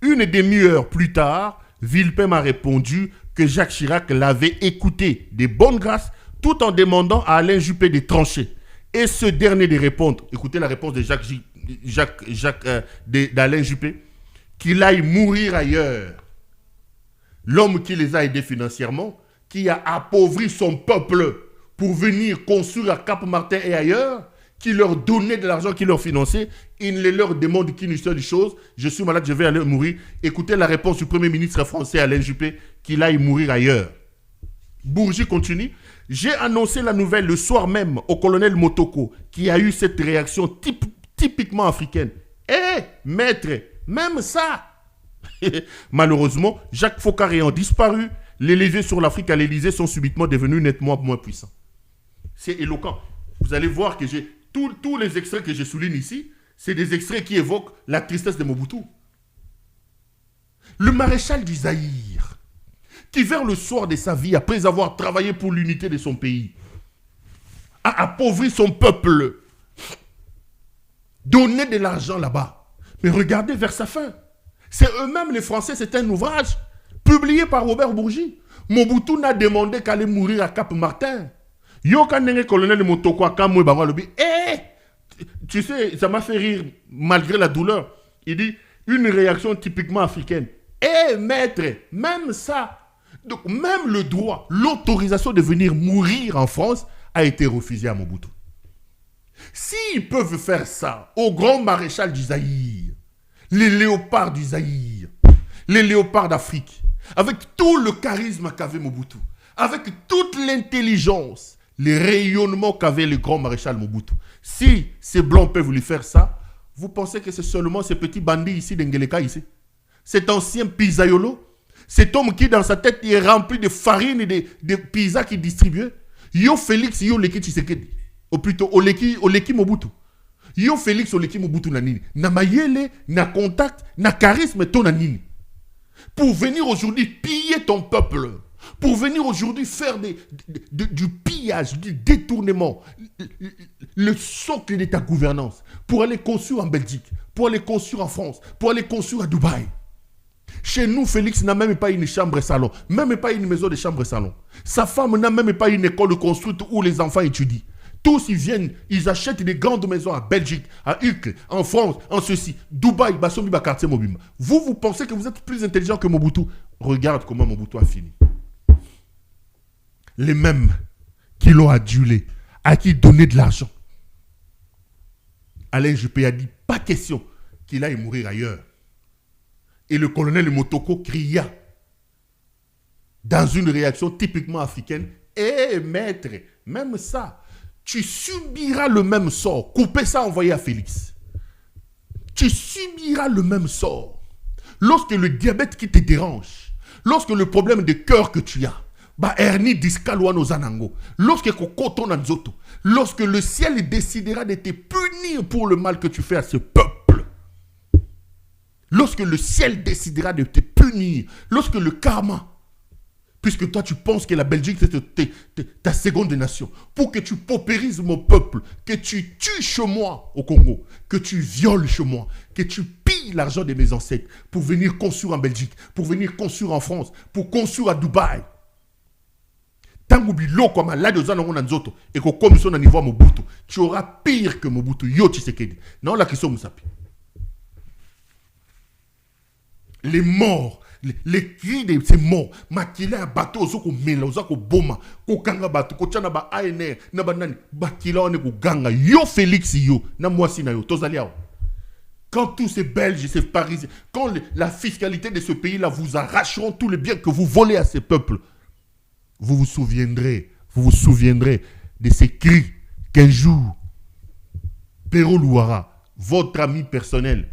Speaker 5: Une demi-heure plus tard, Villepin m'a répondu que Jacques Chirac l'avait écouté de bonne grâce tout en demandant à Alain Juppé de trancher. Et ce dernier de répondre, écoutez la réponse de d'Alain Juppé, qu'il aille mourir ailleurs. L'homme qui les a aidés financièrement, qui a appauvri son peuple pour venir construire à Cap-Martin et ailleurs, qui leur donnait de l'argent, qui leur finançait, il ne leur demande qu'une seule chose, je suis malade, je vais aller mourir. Écoutez la réponse du Premier ministre français Alain Juppé, qu'il aille mourir ailleurs. Bourgi continue. J'ai annoncé la nouvelle le soir même au colonel Motoko, qui a eu cette réaction typiquement africaine. Eh, maître, même ça. Malheureusement, Jacques Faucard ayant disparu, les leviers sur l'Afrique à l'Élysée sont subitement devenus nettement moins puissants. C'est éloquent. Vous allez voir que tous les extraits que je souligne ici, c'est des extraits qui évoquent la tristesse de Mobutu. Le maréchal du Zaïre, qui vers le soir de sa vie, après avoir travaillé pour l'unité de son pays, a appauvri son peuple, donné de l'argent là-bas. Mais regardez vers sa fin. C'est eux-mêmes, les Français, c'est un ouvrage publié par Robert Bourgi. Mobutu n'a demandé qu'à aller mourir à Cap-Martin. Yo kanenge colonel Motoko Akamwe Bangalobi. Tu sais, ça m'a fait rire malgré la douleur. Il dit une réaction typiquement africaine. Maître, même ça, donc même le droit, l'autorisation de venir mourir en France a été refusée à Mobutu. S'ils peuvent faire ça au grand maréchal du Zaïre, les léopards du Zaïre, les léopards d'Afrique, avec tout le charisme qu'avait Mobutu, avec toute l'intelligence, les rayonnements qu'avait le grand maréchal Mobutu, si ces blancs peuvent lui faire ça, vous pensez que c'est seulement ces petits bandits ici d'Ngeleka ici? Cet ancien pizzaiolo, cet homme qui dans sa tête est rempli de farine et de pizza qu'il distribuait. Yo Félix, yo Leki Tshisekedi. Ou plutôt, Oleki Mobutu. Yo Félix, Oleki Mobutu nanini. Na mayele, na contact, na charisme, ton nanini. Pour venir aujourd'hui piller ton peuple. Pour venir aujourd'hui faire du pillage, du détournement. Le socle de ta gouvernance. Pour aller construire en Belgique. Pour aller construire en France. Pour aller construire à Dubaï. Chez nous, Félix n'a même pas une chambre salon, même pas une maison de chambre salon. Sa femme n'a même pas une école construite où les enfants étudient. Tous ils viennent, ils achètent des grandes maisons à Belgique, à Uccle, en France, en ceci, Dubaï, Bassomi, quartier Mobimba. Vous pensez que vous êtes plus intelligent que Mobutu? Regarde comment Mobutu a fini. Les mêmes qui l'ont adulé, à qui donner de l'argent. Alain Juppé a dit, pas question qu'il aille mourir ailleurs. Et le colonel Motoko cria dans une réaction typiquement africaine. Maître, même ça, tu subiras le même sort. Coupez ça, envoyez à Félix. Tu subiras le même sort. Lorsque le diabète qui te dérange, lorsque le problème de cœur que tu as, hernie discale ou zanango, lorsque le ciel décidera de te punir pour le mal que tu fais à ce peuple, lorsque le ciel décidera de te punir, lorsque le karma, puisque toi tu penses que la Belgique c'est ta seconde nation, pour que tu paupérises mon peuple, que tu tues chez moi au Congo, que tu violes chez moi, que tu pilles l'argent de mes ancêtres pour venir construire en Belgique, pour venir construire en France, pour construire à Dubaï. Tango biloko malade aux anongo nanzoto et que comme son niveau Mobutu, tu auras pire que Mobutu. Yo Tshisekedi. Non la question Moussapi. Les morts, les cris de ces morts, makila ya bateau ozoko mela ozako boma, ko kanga bateau, ko tchana ba ANR, na banani, bakila one ko ganga, yo Félix yo, na mwasi na yo, tozali awa. Quand tous ces Belges, ces Parisiens, quand la fiscalité de ce pays-là vous arracheront tous les biens que vous volez à ces peuples, vous vous souviendrez de ces cris qu'un jour, Pero Louara, votre ami personnel,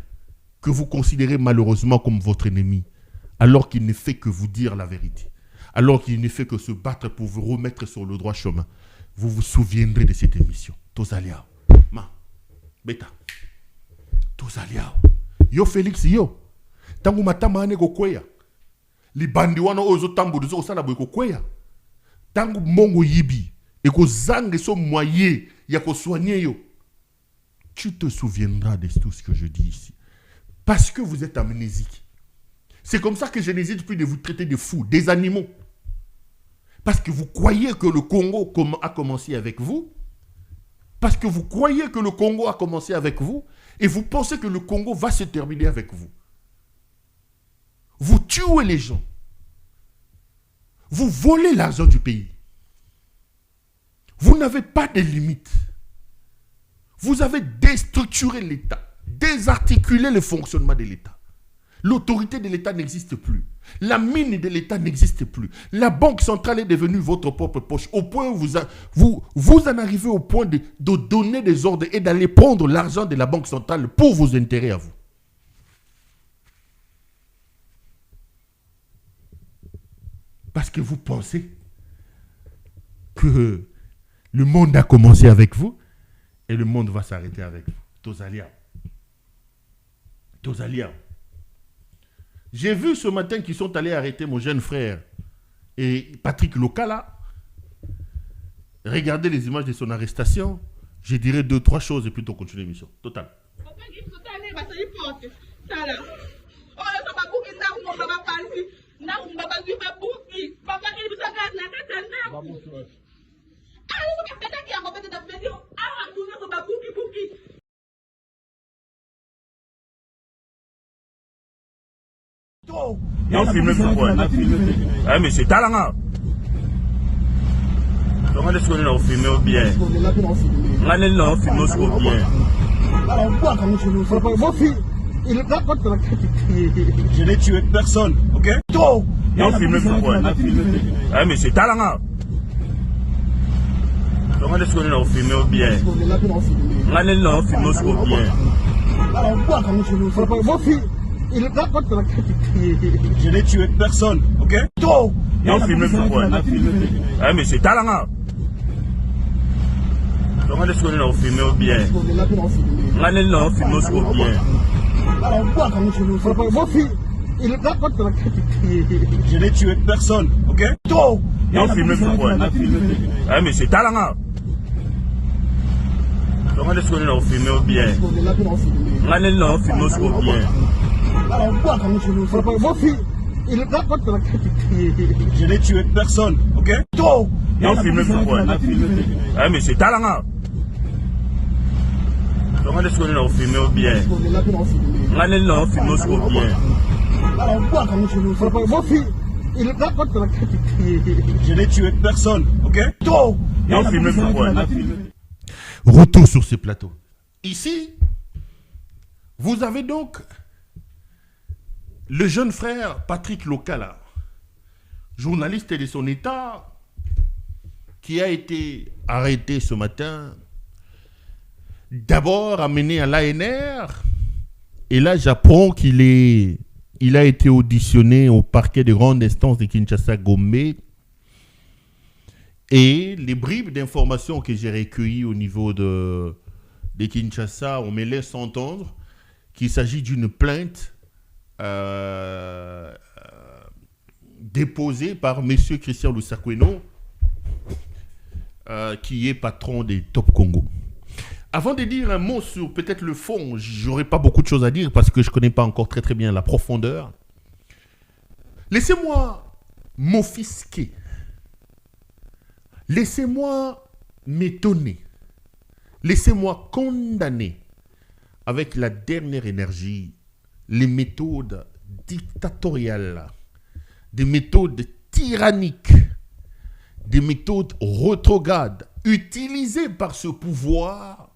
Speaker 5: que vous considérez malheureusement comme votre ennemi, alors qu'il ne fait que vous dire la vérité, alors qu'il ne fait que se battre pour vous remettre sur le droit chemin, vous vous souviendrez de cette émission. Tozaliao, ma, beta, Tozaliao, yo Félix yo, tangu matama ane kokweya, li bandi wana ozo tambo de zo sala boy kokweya, tangu mongo yibi, et ko zange so moyen ya ko soigner yo, tu te souviendras de tout ce que je dis ici. Parce que vous êtes amnésique. C'est comme ça que je n'hésite plus de vous traiter de fous, des animaux. Parce que vous croyez que le Congo a commencé avec vous. Parce que vous croyez que le Congo a commencé avec vous. Et vous pensez que le Congo va se terminer avec vous. Vous tuez les gens. Vous volez l'argent du pays. Vous n'avez pas de limites. Vous avez déstructuré l'État. Désarticuler le fonctionnement de l'État. L'autorité de l'État n'existe plus. La mine de l'État n'existe plus. La banque centrale est devenue votre propre poche. Au point où vous en arrivez au point de donner des ordres et d'aller prendre l'argent de la banque centrale pour vos intérêts à vous. Parce que vous pensez que le monde a commencé avec vous et le monde va s'arrêter avec vous. Tozalia. J'ai vu ce matin qu'ils sont allés arrêter mon jeune frère et Patrick Lokala. Regardez les images de son arrestation. Je dirais 2-3 choses et puis on continue l'émission. Total.
Speaker 8: Non, filmez pourquoi? Ah, mais c'est talent. Donc, on est sur le film bien. On est là, film bien. Je n'ai tué personne, ok? Non, filmez pourquoi? Ah, mais c'est talent. Donc, on est sur le film bien. On est là, film bien. Je n'ai tué personne, ok? Non, filmez pourquoi? Ah, mais c'est talent. Donc, on est sur le film bien. On est là, film bien. Je n'ai tué personne, ok? Non, filmez pourquoi? Ah, mais c'est talent. Donc, on est sur le film bien. On est là, film bien. Je n'ai tué personne, ok? Non, filmez pourquoi? Ah, mais c'est talent. Donc, on est sur le film bien. On est là, film bien. Je n'ai tué personne, ok? Non, filmez pourquoi?
Speaker 5: Retour sur ces plateaux. Ici, vous avez donc le jeune frère Patrick Lokala, journaliste de son état, qui a été arrêté ce matin, d'abord amené à l'ANR, et là j'apprends qu'il a été auditionné au parquet de grande instance de Kinshasa-Gombe, et les bribes d'informations que j'ai recueillies au niveau de Kinshasa, on me laisse entendre qu'il s'agit d'une plainte déposée par M. Christian Lusakweno, qui est patron des Top Congo. Avant de dire un mot sur peut-être le fond, j'aurais pas beaucoup de choses à dire parce que je connais pas encore très très bien la profondeur. Laissez-moi m'offusquer. Laissez-moi m'étonner. Laissez-moi condamner avec la dernière énergie les méthodes dictatoriales, des méthodes tyranniques, des méthodes rétrogrades utilisées par ce pouvoir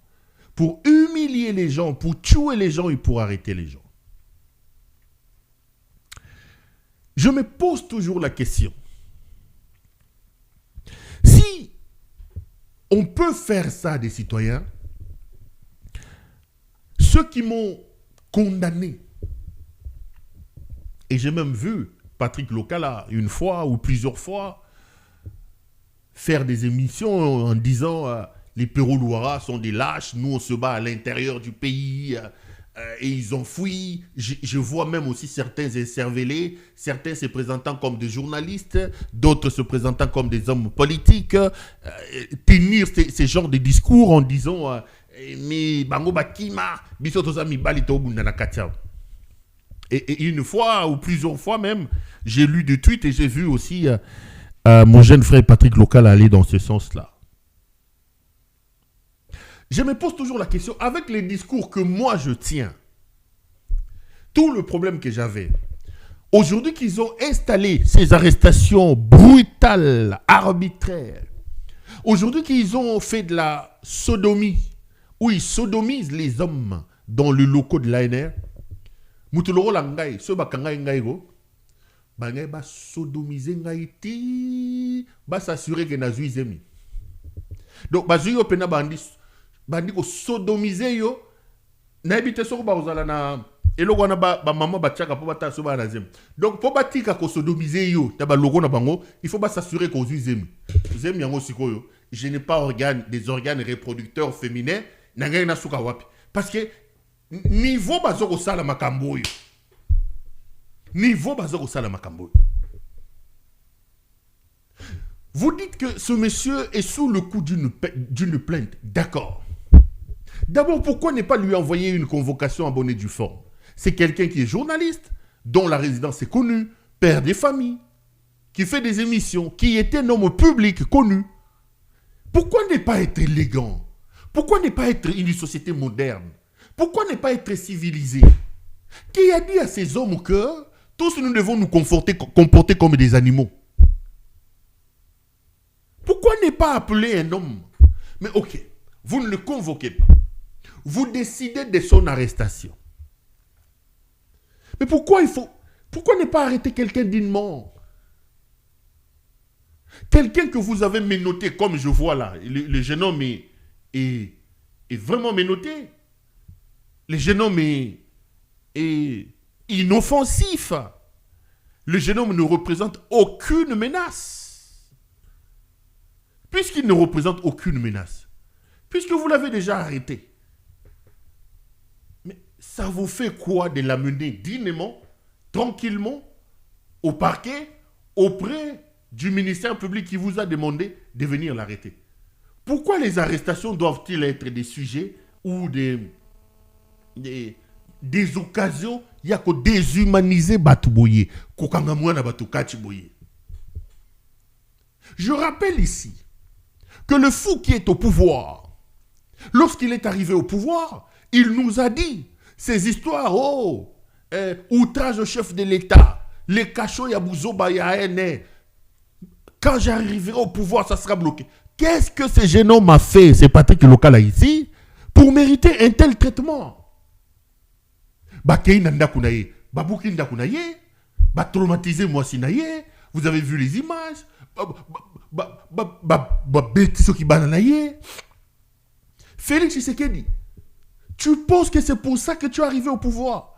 Speaker 5: pour humilier les gens, pour tuer les gens et pour arrêter les gens. Je me pose toujours la question. Si on peut faire ça à des citoyens, ceux qui m'ont condamné, et j'ai même vu Patrick Lokala une fois ou plusieurs fois faire des émissions en disant les Péro-Louara sont des lâches, nous on se bat à l'intérieur du pays et ils ont fui. Je vois même aussi certains écervelés, certains se présentant comme des journalistes, d'autres se présentant comme des hommes politiques, tenir ces genres de discours en disant mais bango bakima biso tozami balito bundana katia. Et une fois ou plusieurs fois même, j'ai lu des tweets et j'ai vu aussi mon jeune frère Patrick Lokala aller dans ce sens-là. Je me pose toujours la question, avec les discours que moi je tiens, tout le problème que j'avais, aujourd'hui qu'ils ont installé ces arrestations brutales, arbitraires, aujourd'hui qu'ils ont fait de la sodomie, où ils sodomisent les hommes dans le locaux de l'ANR, Moutuloro langai, ce bakangai ngaigo, bangay ba sodomiser ngai ti, ba s'assurer que na zuizemi. Donc ba zuyo pena bandi ko sodomiser yo, na ebite soko ba ozala na eloko wana ba maman ba tchaka po bata so ba na zem. Donc po batika ko sodomiser yo, ta ba logo na bango, il faut ba s'assurer ko zuizemi. Zemi yango sikoyo, je n'ai pas des organes reproducteurs féminins, na ngai na suka wapi. Parce que niveau bazoko sala makambo yo. Niveau bazoko sala makambo yo. Vous dites que ce monsieur est sous le coup d'une plainte. D'accord. D'abord, pourquoi ne pas lui envoyer une convocation en bonne et due forme? C'est quelqu'un qui est journaliste, dont la résidence est connue, père des familles, qui fait des émissions, qui est un homme public connu. Pourquoi ne pas être élégant? Pourquoi ne pas être une société moderne? Pourquoi ne pas être civilisé? Qui a dit à ces hommes que tous nous devons nous comporter comme des animaux? Pourquoi ne pas appeler un homme? Mais ok, vous ne le convoquez pas. Vous décidez de son arrestation. Mais pourquoi ne pas arrêter quelqu'un dignement? Quelqu'un que vous avez menotté, comme je vois là. Le jeune homme est vraiment menotté. Le jeune homme est inoffensif. Le jeune homme ne représente aucune menace. Puisqu'il ne représente aucune menace, puisque vous l'avez déjà arrêté, mais ça vous fait quoi de l'amener dignement, tranquillement, au parquet, auprès du ministère public qui vous a demandé de venir l'arrêter? Pourquoi les arrestations doivent-ils être des sujets ou des occasions? Il y a que déshumaniser Batouboye, Kokangamouana Batoukachiboye. Je rappelle ici que le fou qui est au pouvoir, lorsqu'il est arrivé au pouvoir, il nous a dit ces histoires, outrage au chef de l'État, les cachots Yabouzoba Yaene. Quand j'arriverai au pouvoir, ça sera bloqué. Qu'est-ce que ce jeune homme a fait, c'est Patrick Lokala ici, pour mériter un tel traitement? Bakei Nandakunaye, Babouki Ndakunaye, traumatisé moi Sinaye, vous avez vu les images, Félix Tshisekedi, tu penses que c'est pour ça que tu es arrivé au pouvoir?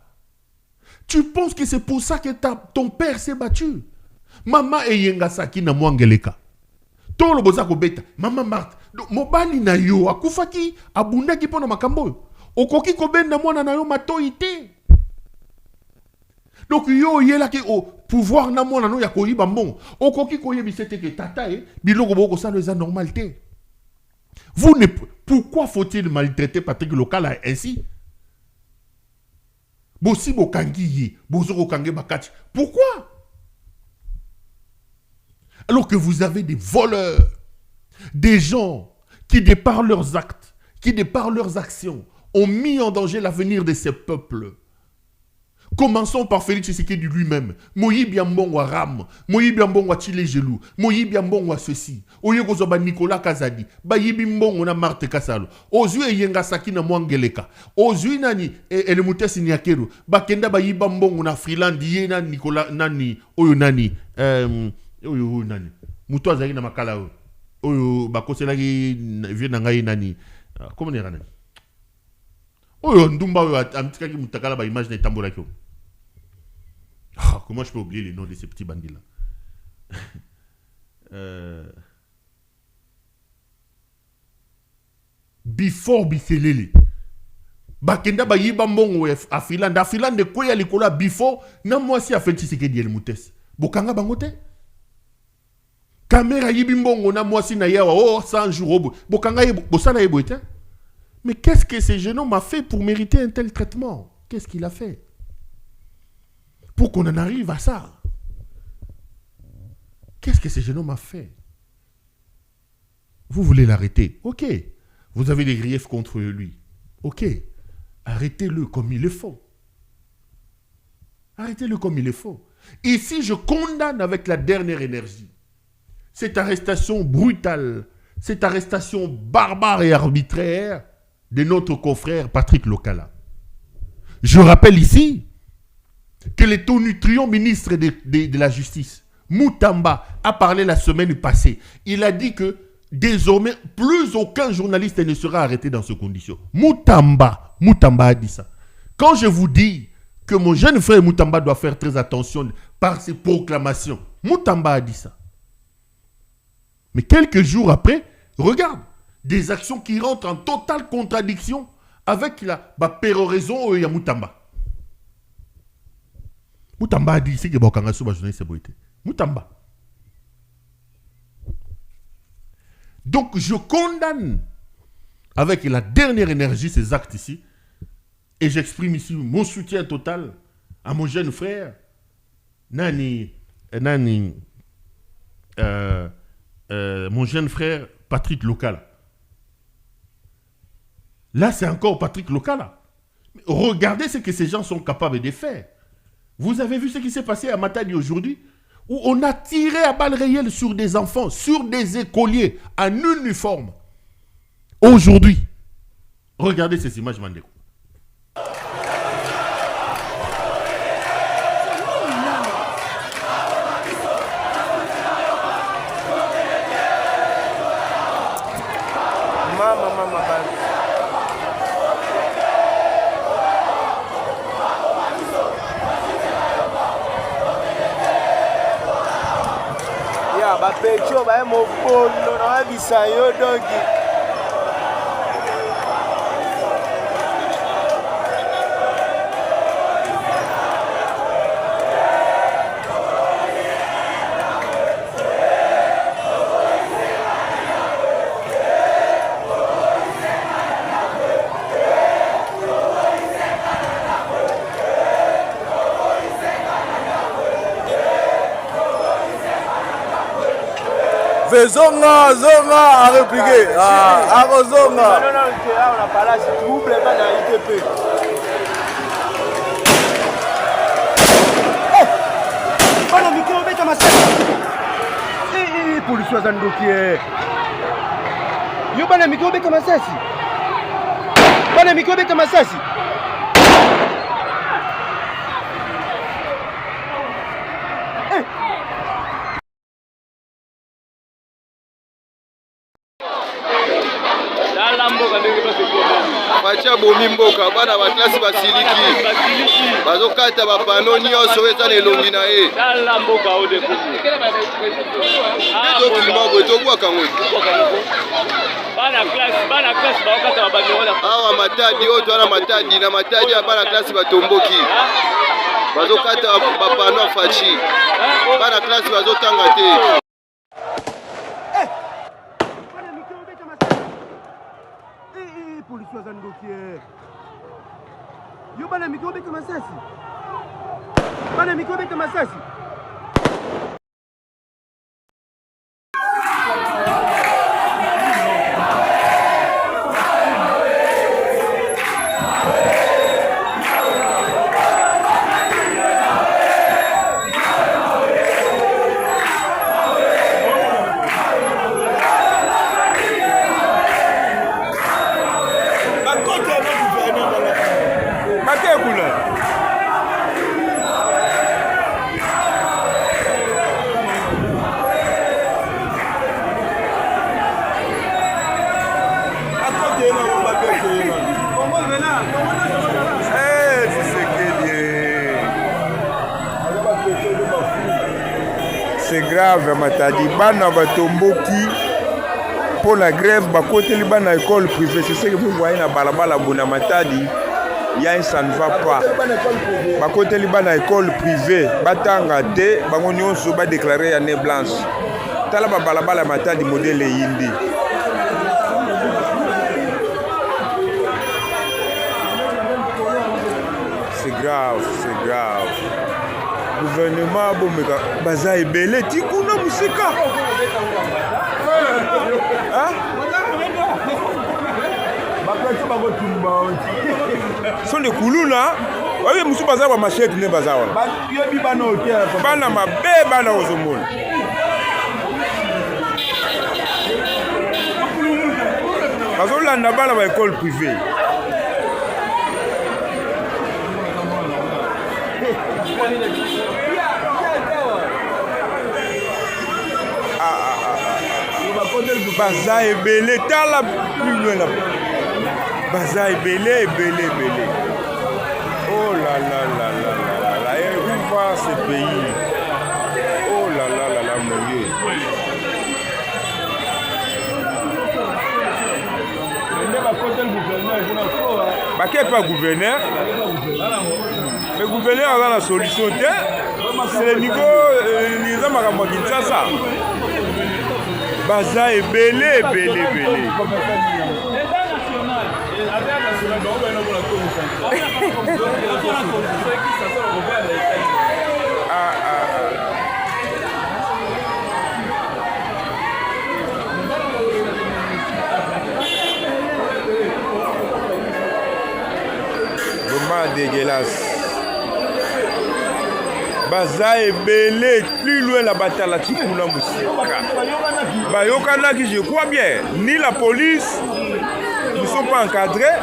Speaker 5: Tu penses que c'est pour ça que ton père s'est battu? Maman Eyengasaki na mwangeleka. Tolo bozako beta. Maman Marthe. Mobali na yo akufaki abundaki pona makambo. Okoki kobenda mwana na yo matoite. Donc yo yela ki au pouvoir na mwana no ya koyiba mbongo. Okoki koyebisete ke tata biloko boko ça les normalité. Pourquoi faut-il maltraiter Patrick Lokala ainsi? Bosi bokangi ye, bozoko kange bakati. Pourquoi? Alors que vous avez des voleurs, des gens qui, de par leurs actes, qui, de par leurs actions, ont mis en danger l'avenir de ces peuples. Commençons par Félix Tshisekedi lui-même. Moyi Biambongwa Ram, Moyi Biambongwa Chile Gelou, Moyi Biambongwa ceci, Oye Gozoba Nicolas Kazadi, Bayi Bimbongo na Marthe Kasalo, Ozue Yengasaki na Mwangeleka, Ozue Nani, Elemutesi Niakeru, Bakenda Bayi Bambongo na Freeland, Yena Nicolas Nani, Oyo Nani, Oyo Nani, Muto Azari na Makala, Oyo Bakoselagi, Vienangai Nani, comment dire Nani? Oyo Ndumba Oyo Amtikaki Mutakala ba image na Tambola Kyo. Comment je peux oublier les noms de ces petits bandits-là? Before Biselele. Bakenda ba yiba mbongo a Finlande. A Finlande ko ya likola before na mwasi a Félix Tshisekedi Mutesi. Bokanga bangote? Caméra yibi mbongo na mwasi na yawa 100 jours. Bokanga bosana yebo ete? Mais qu'est-ce que ce jeune homme a fait pour mériter un tel traitement? Qu'est-ce qu'il a fait? Pour qu'on en arrive à ça. Qu'est-ce que ce jeune homme a fait? Vous voulez l'arrêter? Ok. Vous avez des griefs contre lui. Ok. Arrêtez-le comme il le faut. Arrêtez-le comme il le faut. Ici, je condamne avec la dernière énergie cette arrestation brutale, cette arrestation barbare et arbitraire de notre confrère Patrick Lokala. Je rappelle ici que le tonitruant ministre de la Justice, Moutamba, a parlé la semaine passée. Il a dit que désormais, plus aucun journaliste ne sera arrêté dans ces conditions. Moutamba a dit ça. Quand je vous dis que mon jeune frère Moutamba doit faire très attention par ses proclamations, Moutamba a dit ça. Mais quelques jours après, regarde, des actions qui rentrent en totale contradiction avec la péroraison de Moutamba. Moutamba a dit ici que Bokanga Souba journaliste boité. Moutamba. Donc je condamne avec la dernière énergie ces actes ici et j'exprime ici mon soutien total à mon jeune frère mon jeune frère Patrick Lokala. Là, c'est encore Patrick Lokala. Regardez ce que ces gens sont capables de faire. Vous avez vu ce qui s'est passé à Matadi aujourd'hui, où on a tiré à balles réelles sur des enfants, sur des écoliers, en uniforme. Aujourd'hui, regardez ces images, Mandeko.
Speaker 9: Pecho ba mo bono na bisa yo dongi.
Speaker 10: Zonga, à répliquer. Ah, Zonga.
Speaker 9: Non, on a pas là, c'est trouble, pas dans l'ITP. On a mis qu'on met comme ça. Police wa Zandoki. Yo bana micro be comme ça si. Bana micro be comme ça si.
Speaker 10: Bacha bomi mboka bana baklasi basiliki bazokata bapano nyonso eza na elongi na ye tokima tobwaka ngo awa matadi oyo twana matadi na matadi ya bana klasi batomboki bazokata bapano afachi bana klasi bazotanga te.
Speaker 9: Police wa Zandoki. Yo bana micro be comme ça si. Bana micro be comme ça si.
Speaker 11: C'est grave Matadi bana batomboki pour la grève bakoteli bana école privée. C'est ce que vous voyez na balabala bona Matadi. Ça ne va pas. Bakoteli bana école privée batanga te bango nyonso ba déclarer année blanche. Tala ba balabala Matadi modèle yindi. C'est grave, c'est grave. Gouvernement bomeka baza ebele tikuna musika. Hein? Sont des kuluna. Oui, musu baza wa machette ne baza wa. Bana mabe bana ozomona. Bazolanda bana ba école privée. Baza ebele tala plus loin là. Baza ebele. Oh là là. Et où va ce pays? Oh là là mon Dieu. Baké pas gouverneur. Le gouverneur a la solution. C'est le niveau les hommes à Kinshasa. Baza ebele. dégueulasse. Baza ebele plus loin la bataille la tikuna musika. Bayokanaki, je crois bien, ni la police ne sont pas encadrés.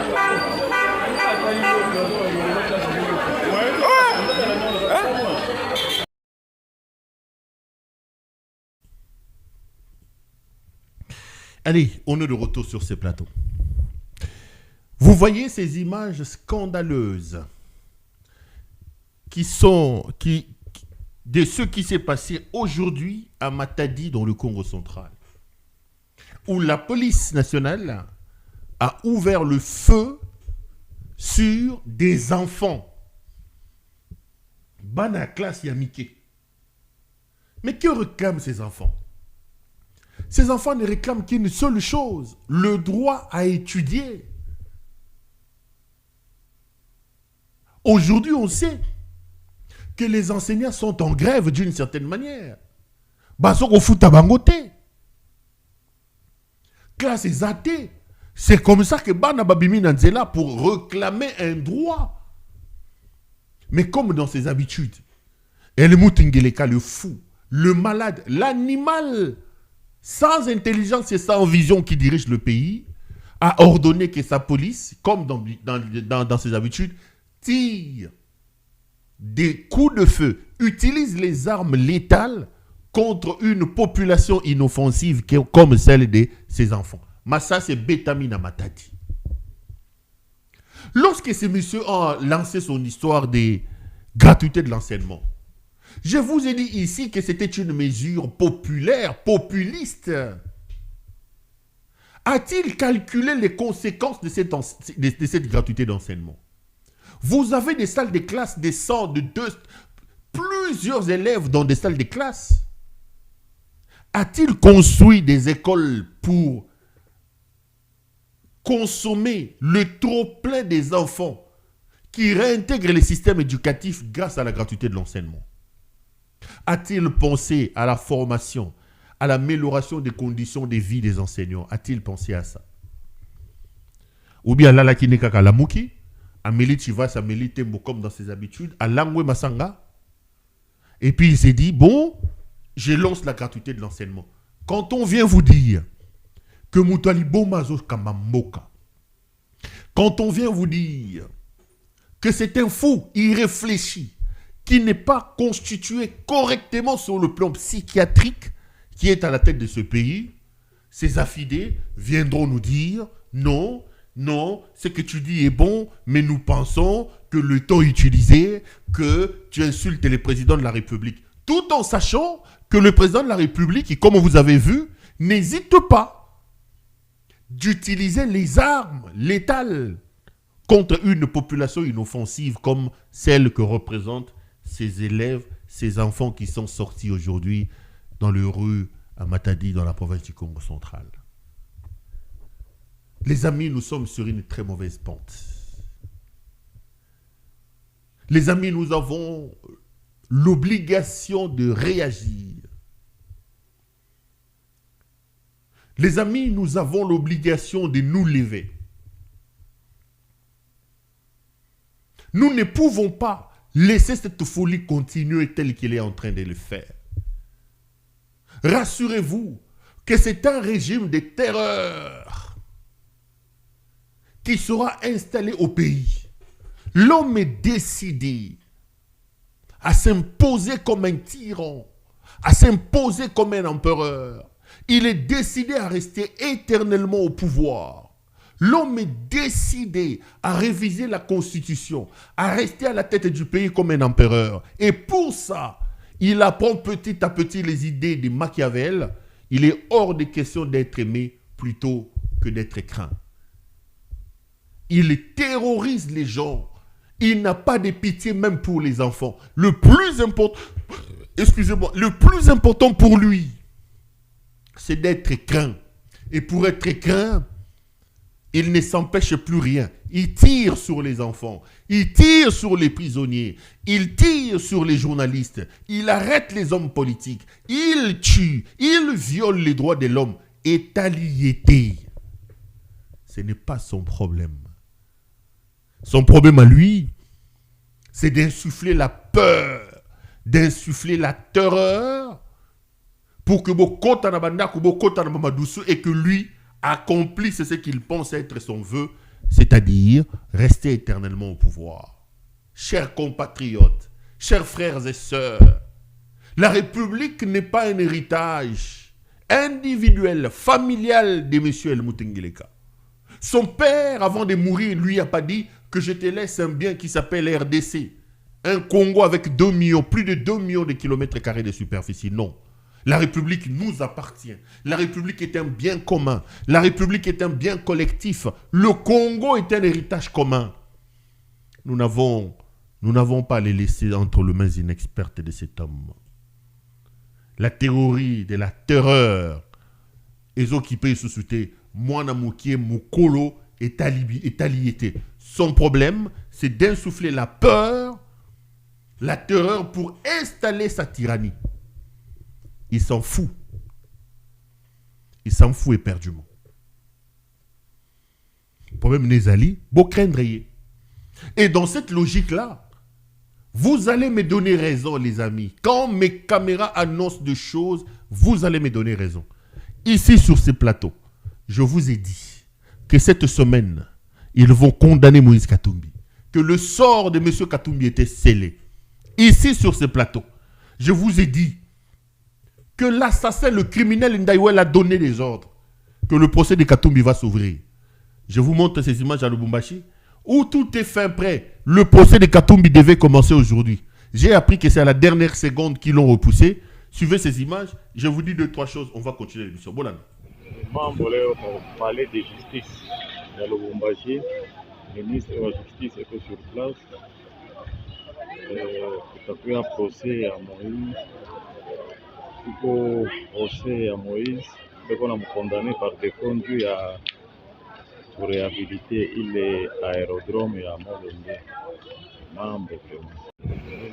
Speaker 5: Allez, on est de retour sur ce plateau. Vous voyez ces images scandaleuses de ce qui s'est passé aujourd'hui à Matadi dans le Congo central, où la police nationale a ouvert le feu sur des enfants. Bana classe Yamike. Mais que réclament ces enfants? Ces enfants ne réclament qu'une seule chose, le droit à étudier. Aujourd'hui, on sait que les enseignants sont en grève d'une certaine manière. Basoko futa bangote. Classe est athée. C'est comme ça que Bana Babimi Nanzela pour réclamer un droit. Mais comme dans ses habitudes, El Moutingeleka, le fou, le malade, l'animal, sans intelligence et sans vision qui dirige le pays, a ordonné que sa police, comme dans ses habitudes, tire des coups de feu, utilise les armes létales contre une population inoffensive comme celle de ses enfants. Mais ça, c'est Betamina Matadi. Lorsque ce monsieur a lancé son histoire de gratuité de l'enseignement, je vous ai dit ici que c'était une mesure populaire, populiste. A-t-il calculé les conséquences de cette gratuité d'enseignement? Vous avez des salles de classe, des 100, plusieurs élèves dans des salles de classe. A-t-il construit des écoles pour consommer le trop-plein des enfants qui réintègrent les systèmes éducatifs grâce à la gratuité de l'enseignement? A-t-il pensé à la formation, à l'amélioration des conditions de vie des enseignants? A-t-il pensé à ça? Ou bien Lala Kineka Lamuki, Amélie Chivas, Amélie Tembo comme dans ses habitudes, à Langwe Masanga. Et puis il s'est dit, bon, je lance la gratuité de l'enseignement. Quand on vient vous dire que Moutalibo Mazo Kamamoka, quand on vient vous dire que c'est un fou irréfléchi, qui n'est pas constitué correctement sur le plan psychiatrique, qui est à la tête de ce pays, ces affidés viendront nous dire, non, ce que tu dis est bon, mais nous pensons que le temps utilisé, que tu insultes le président de la République. Tout en sachant que le président de la République, comme vous avez vu, n'hésite pas d'utiliser les armes létales contre une population inoffensive comme celle que représentent ces élèves, ces enfants qui sont sortis aujourd'hui dans les rues à Matadi, dans la province du Congo central. Les amis, nous sommes sur une très mauvaise pente. Les amis, nous avons l'obligation de réagir. Les amis, nous avons l'obligation de nous lever. Nous ne pouvons pas laisser cette folie continuer telle qu'elle est en train de le faire. Rassurez-vous que c'est un régime de terreur qui sera installé au pays. L'homme est décidé à s'imposer comme un tyran, à s'imposer comme un empereur. Il est décidé à rester éternellement au pouvoir. L'homme est décidé à réviser la Constitution, à rester à la tête du pays comme un empereur. Et pour ça, il apprend petit à petit les idées de Machiavel. Il est hors de question d'être aimé plutôt que d'être craint. Il terrorise les gens. Il n'a pas de pitié même pour les enfants. Le plus important pour lui, c'est d'être craint. Et pour être craint, il ne s'empêche plus rien. Il tire sur les enfants. Il tire sur les prisonniers. Il tire sur les journalistes. Il arrête les hommes politiques. Il tue. Il viole les droits de l'homme. Et Taliété, ce n'est pas son problème. Son problème à lui, c'est d'insuffler la peur, d'insuffler la terreur pour que Bokota Nabandako, Bokota Nabamadousou et que lui accomplisse ce qu'il pense être son vœu, c'est-à-dire rester éternellement au pouvoir. Chers compatriotes, chers frères et sœurs, la République n'est pas un héritage individuel, familial de M. Helmut Ngeleka. Son père, avant de mourir, lui a pas dit que je te laisse un bien qui s'appelle RDC. Un Congo avec 2 millions, plus de 2 millions de kilomètres carrés de superficie. Non. La République nous appartient. La République est un bien commun. La République est un bien collectif. Le Congo est un héritage commun. Nous n'avons pas à les laisser entre les mains inexpertes de cet homme. La théorie de la terreur est occupée sous souté. Mwana Moukie Moukolo est aliété. Son problème, c'est d'insuffler la peur, la terreur pour installer sa tyrannie. Il s'en fout. Il s'en fout éperdument. Le problème Nezali, beau craindre. Et dans cette logique-là, vous allez me donner raison, les amis. Quand mes caméras annoncent des choses, vous allez me donner raison. Ici, sur ces plateaux, je vous ai dit que cette semaine, ils vont condamner Moïse Katumbi. Que le sort de M. Katumbi était scellé. Ici, sur ces plateaux, je vous ai dit que l'assassin, le criminel Ndaiwel a donné des ordres. Que le procès de Katumbi va s'ouvrir. Je vous montre ces images à Lubumbashi, où tout est fin prêt. Le procès de Katumbi devait commencer aujourd'hui. J'ai appris que c'est à la dernière seconde qu'ils l'ont repoussé. Suivez ces images. Je vous dis 2-3 choses. On va continuer l'émission. Bon année.
Speaker 12: Mambo leo palais de justice ya Lubumbashi, ministre wa justice eko sur place. Kutakuwa procès ya Moïse, iko procès ya Moïse, beko na mkondane par défendu ya pour réhabiliter ile aérodrome ya Molonde.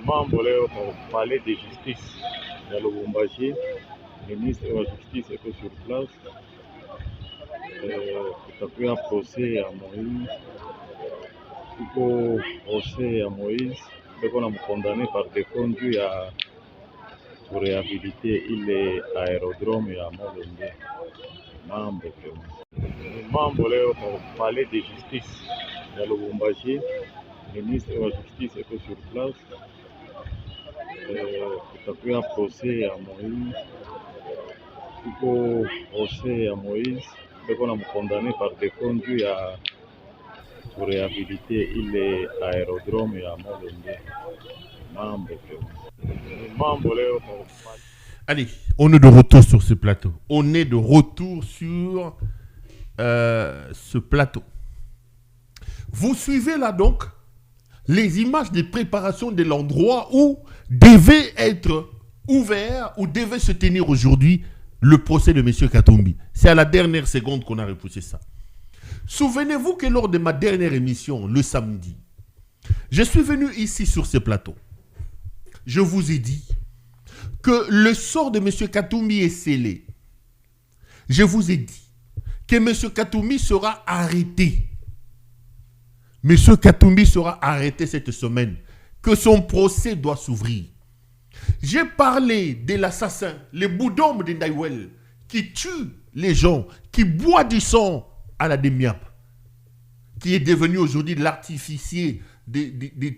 Speaker 12: Mambo leo palais de justice ya Lubumbashi, ministre wa justice eko sur place. Kutakuwa procès ya Moïse, iko procès ya Moïse, beko na mkondane par défendu ya pour réhabiliter ile aérodrome ya Molonde. Mambo leo palais de justice ya Lubumbashi, ministre wa justice eko sur place. Kutakuwa procès ya Moïse, iko procès ya Moïse, beko na mkondane par défendu ya pour réhabiliter ile aérodrome ya Molonde. Mambo leo.
Speaker 5: Allez, on est de retour sur ce plateau. On est de retour sur ce plateau. Vous suivez là donc les images de préparation de l'endroit où devait être ouvert, où devait se tenir aujourd'hui le procès de M. Katumbi. C'est à la dernière seconde qu'on a repoussé ça. Souvenez-vous que lors de ma dernière émission, le samedi, je suis venu ici sur ce plateau. Je vous ai dit que le sort de M. Katumbi est scellé. Je vous ai dit que M. Katumbi sera arrêté. M. Katumbi sera arrêté cette semaine. Que son procès doit s'ouvrir. J'ai parlé de l'assassin, le boudom de Ndaiwel, qui tue les gens, qui boit du sang à la Demiap, qui est devenu aujourd'hui l'artificier des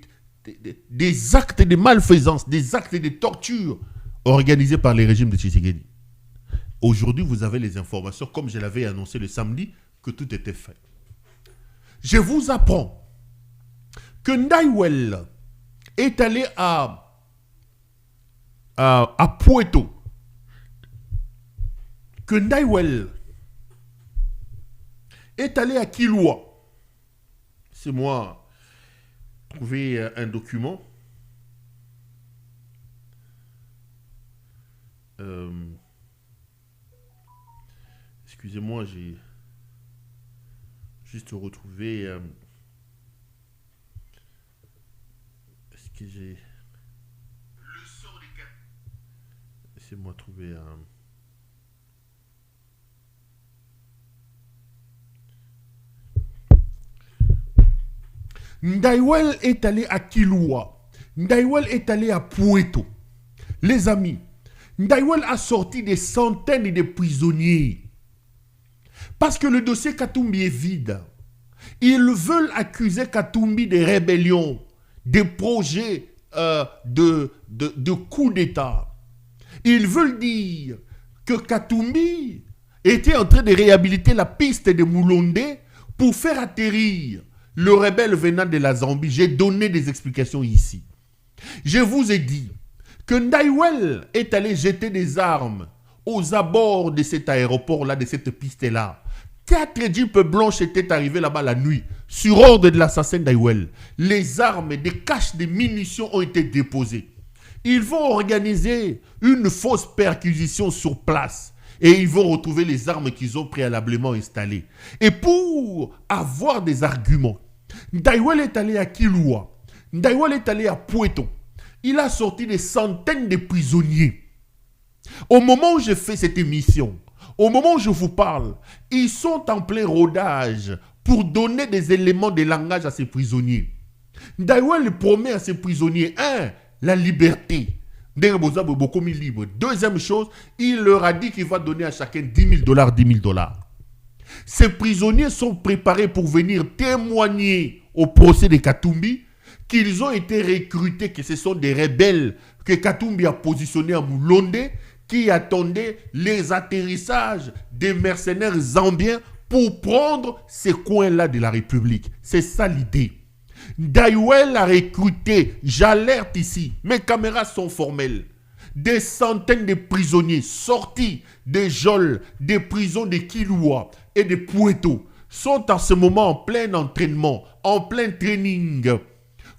Speaker 5: actes de malfaisance, des actes de torture organisés par les régimes de Tshisekedi. Aujourd'hui, vous avez les informations, comme je l'avais annoncé le samedi, que tout était fait. Je vous apprends que Ndaiwel est allé à Poeto, que Ndaiwel est allé à Kilwa. C'est moi trouver un document. Excusez-moi, j'ai juste retrouvé. Est-ce que j'ai. Laissez-moi trouver un. Ndaiwel est allé à Kilwa. Ndaiwel est allé à Poueto. Les amis, Ndaiwel a sorti des centaines de prisonniers. Parce que le dossier Katumbi est vide. Ils veulent accuser Katumbi de rébellion, de projets de coup d'État. Ils veulent dire que Katumbi était en train de réhabiliter la piste de Moulonde pour faire atterrir le rebelle venant de la Zambie. J'ai donné des explications ici. Je vous ai dit que Ndaiwel est allé jeter des armes aux abords de cet aéroport-là, de cette piste-là. 4 jeeps blanches étaient arrivés là-bas la nuit, sur ordre de l'assassin Ndaiwel. Les armes, des caches de munitions ont été déposées. Ils vont organiser une fausse perquisition sur place et ils vont retrouver les armes qu'ils ont préalablement installées. Et pour avoir des arguments, Ndaiwel est allé à Kilwa, Ndaiwel est allé à Poueto. Il a sorti des centaines de prisonniers. Au moment où je fais cette émission, au moment où je vous parle, ils sont en plein rodage pour donner des éléments de langage à ces prisonniers. Ndaiwel promet à ces prisonniers, la liberté. Deuxième chose, il leur a dit qu'il va donner à chacun $10 000. Ces prisonniers sont préparés pour venir témoigner au procès de Katumbi, qu'ils ont été recrutés, que ce sont des rebelles que Katumbi a positionnés à Moulonde, qui attendaient les atterrissages des mercenaires zambiens pour prendre ces coins-là de la République. C'est ça l'idée. Ndaiwel a recruté, j'alerte ici, mes caméras sont formelles, des centaines de prisonniers sortis des geôles, des prisons de Kilwa et de Poueto, sont en ce moment en plein entraînement, en plein training,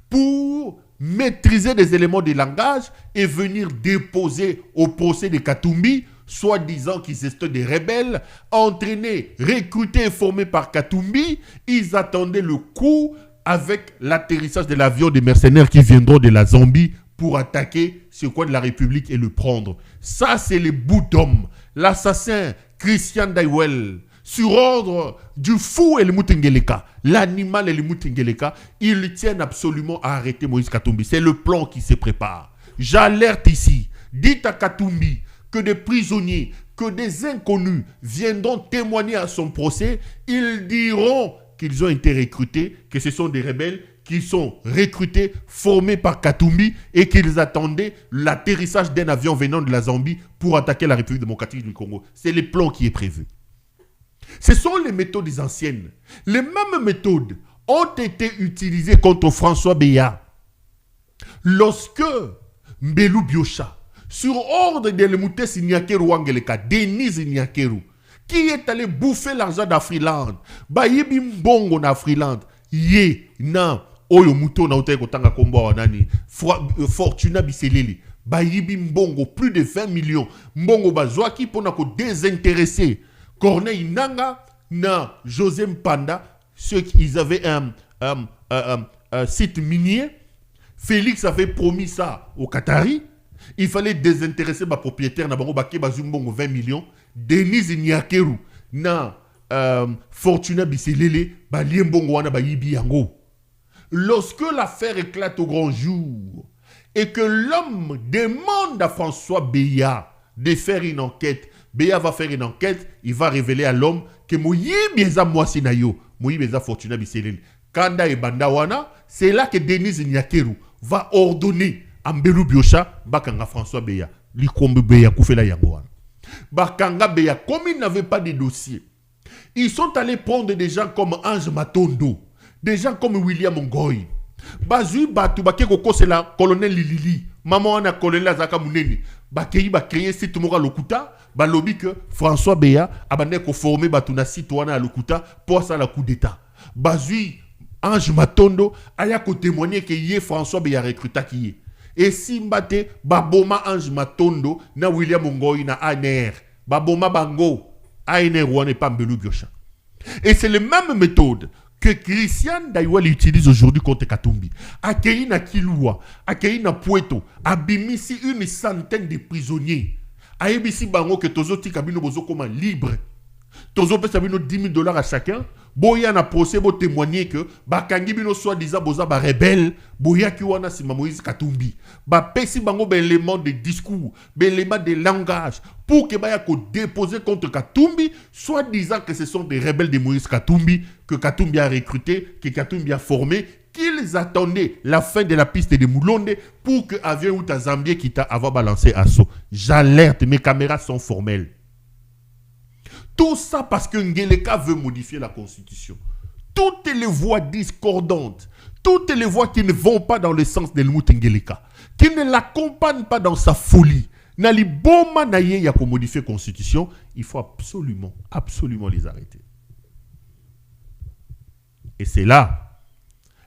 Speaker 5: pour maîtriser des éléments de langage et venir déposer au procès de Katumbi, soi-disant qu'ils étaient des rebelles, entraînés, recrutés et formés par Katumbi. Ils attendaient le coup avec l'atterrissage de l'avion des mercenaires qui viendront de la Zambie pour attaquer ce coin de la République et le prendre. Ça, c'est le bout d'homme. L'assassin Christian Ndaiwel, sur ordre du fou El Mutengeleka, l'animal El Mutengeleka, ils tiennent absolument à arrêter Moïse Katumbi. C'est le plan qui se prépare. J'alerte ici. Dites à Katumbi que des prisonniers, que des inconnus viendront témoigner à son procès. Ils diront qu'ils ont été recrutés, que ce sont des rebelles qui sont recrutés, formés par Katumbi et qu'ils attendaient l'atterrissage d'un avion venant de la Zambie pour attaquer la République démocratique du Congo. C'est le plan qui est prévu. Ce sont les méthodes anciennes. Les mêmes méthodes ont été utilisées contre François Beya. Lorsque Mbelu Biocha, sur ordre de Lemutes Nyakeru Wangeleka, Denise Nyakeru, qui est allé bouffer l'argent d'Afriland, Bayibi Mbongo na Afriland, Ye, na, Oyo Muto na Ote Kotanga Kombo Wanani, Fortuna Biseleli, Bayibi Mbongo, plus de 20 millions, Mbongo Bazwaki pour nous désintéresser. Corneille Nanga, na José Mpanda, ceux qui avaient un site minier. Félix avait promis ça au Qatari. Il fallait désintéresser ma propriétaire na bango baké bazumbongo 20 millions. Denise Nyakeru na Fortuna Biselele ba liembongo wana ba yibi yango. Lorsque l'affaire éclate au grand jour et que l'homme demande à François Beya de faire une enquête, Beya va faire une enquête, il va révéler à l'homme que Mouyibeza Mwasinayo, Mouyibeza Fortuna Biselele, Kanda et Bandawana, c'est là que Denise Nyakeru va ordonner à Mbelu Biocha, Bakanga François Beya, Likombe Beya, Koufela Yangoana. Bakanga Beya, comme ils n'avaient pas de dossier, ils sont allés prendre des gens comme Ange Matondo, des gens comme William Ngoy. Bazui Batu, Bakeko c'est la colonel Lilili, maman a colonel Azaka Mouneni, Bakei ba créé site Mora Lokuta, ba lobby que François Beya a ko formé Batuna site wana à Lokuta pour ça la coup d'état. Bazui Ange Matondo aya ko témoigner que yé François Beya recruta qui est. Et si mbate baboma Ange Matondo na William Ngoy na ANR, baboma bango ANR wana pas Mbelu Biocha. Et c'est la même méthode que Christian Ndaiwel utilise aujourd'hui contre Katumbi. Akei na Kilwa, Akei na Poueto, abimisi une centaine de prisonniers. Aebisi bango que tozo tika bino bozo comme libre. Tozo pesa bino $10 000 à chacun boya na procès bo témoigner que bakangi bino soi-disant boza ba rebelle boya ki wana sima Moïse Katumbi ba pesi bango ben élément de discours ben élément de langage pour que baya ko déposer contre Katumbi soi-disant que ce sont des rebelles de Moïse Katumbi que Katumbi a recruté que Katumbi a formé qu'ils attendaient la fin de la piste de Moulonde pour que avion ou ta Zambie qui t'a avoir balancé assaut. J'alerte, mes caméras sont formelles. Tout ça parce que Ngeleka veut modifier la constitution. Toutes les voix discordantes, toutes les voix qui ne vont pas dans le sens de Helmut Ngeleka, qui ne l'accompagnent pas dans sa folie, Nali Boma Naye ya pour modifier la constitution, il faut absolument, absolument les arrêter. Et c'est là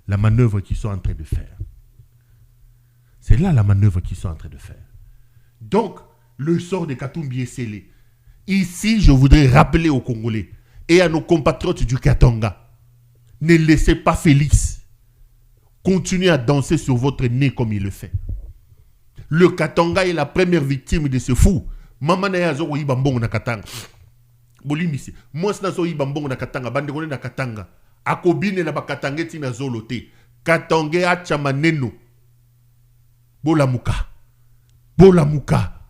Speaker 5: la manœuvre qu'ils sont en train de faire. C'est là la manœuvre qu'ils sont en train de faire. Donc, le sort de Katumbi est scellé. Ici, je voudrais rappeler aux Congolais et à nos compatriotes du Katanga, ne laissez pas Félix continuer à danser sur votre nez comme il le fait. Le Katanga est la première victime de ce fou. Maman na yazo yi bambong na Katanga. Bolimisi, moi na zo yi bambong na Katanga, bandekone na Katanga. Akobine na bakatangeti na zolote. Katange acha maneno. Bolamuka. Bolamuka.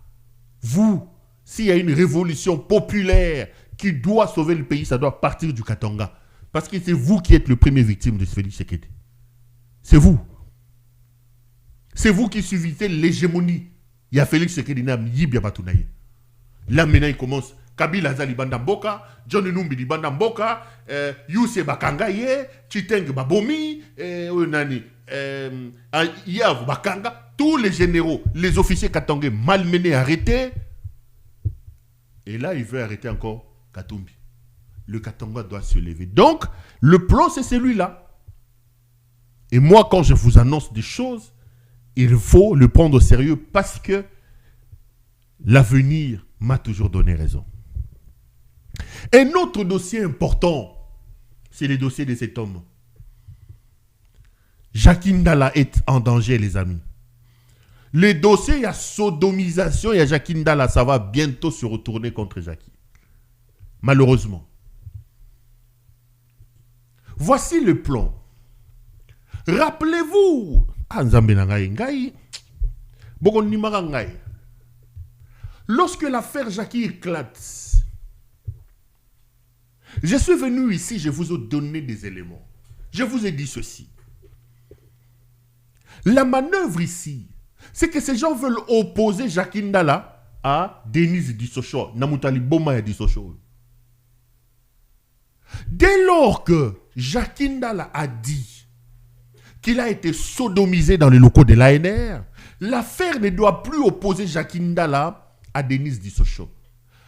Speaker 5: Vous, s'il y a une révolution populaire qui doit sauver le pays, ça doit partir du Katanga. Parce que c'est vous qui êtes le premier victime de Félix Tshisekedi. C'est vous. C'est vous qui subissez l'hégémonie. Il y a Félix Tshisekedi na Yibia Batunaye. Là maintenant il commence. Kabila Zali Bandamboka, John Numbi Bandamboka, Youssef Bakangaye, Chiteng Babomi, Nani, Yav Bakanga, tous les généraux, les officiers katangais malmenés, arrêtés. Et là, il veut arrêter encore Katumbi. Le Katanga doit se lever. Donc, le plan, c'est celui-là. Et moi, quand je vous annonce des choses, il faut le prendre au sérieux parce que l'avenir m'a toujours donné raison. Un autre dossier important, c'est le dossier de cet homme. Jackie Ndala est en danger, les amis. Le dossier, il y a sodomisation, il y a Jackie Ndala, ça va bientôt se retourner contre Jackie. Malheureusement. Voici le plan. Rappelez-vous, lorsque l'affaire Jackie éclate, je suis venu ici, je vous ai donné des éléments. Je vous ai dit ceci. La manœuvre ici, c'est que ces gens veulent opposer Jackie Ndala à Denise Dissocho, Namutali Boma Dissocho. Dès lors que Jackie Ndala a dit qu'il a été sodomisé dans les locaux de l'ANR, l'affaire ne doit plus opposer Jackie Ndala à Denise Dissocho.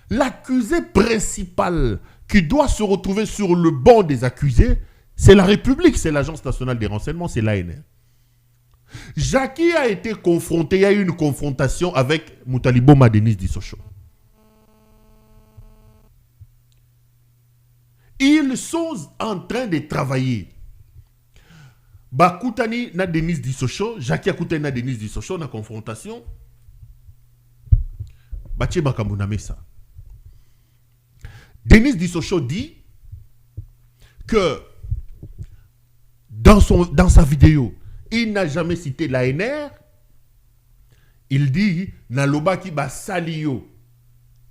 Speaker 5: L'accusé principal qui doit se retrouver sur le banc des accusés, c'est la République, c'est l'Agence nationale des renseignements, c'est l'ANR. Jackie a été confronté, il y a eu une confrontation avec Mutaliboma Denise Dissocho. Ils sont en train de travailler. Bakutani na Denise Dissocho, Jackie a koutani na Denise Dissocho na confrontation. Bache Bakamuna Mesa. Denise Dissocho dit que dans sa vidéo, il n'a jamais cité l'ANR. Il dit Naloba ki ba salio.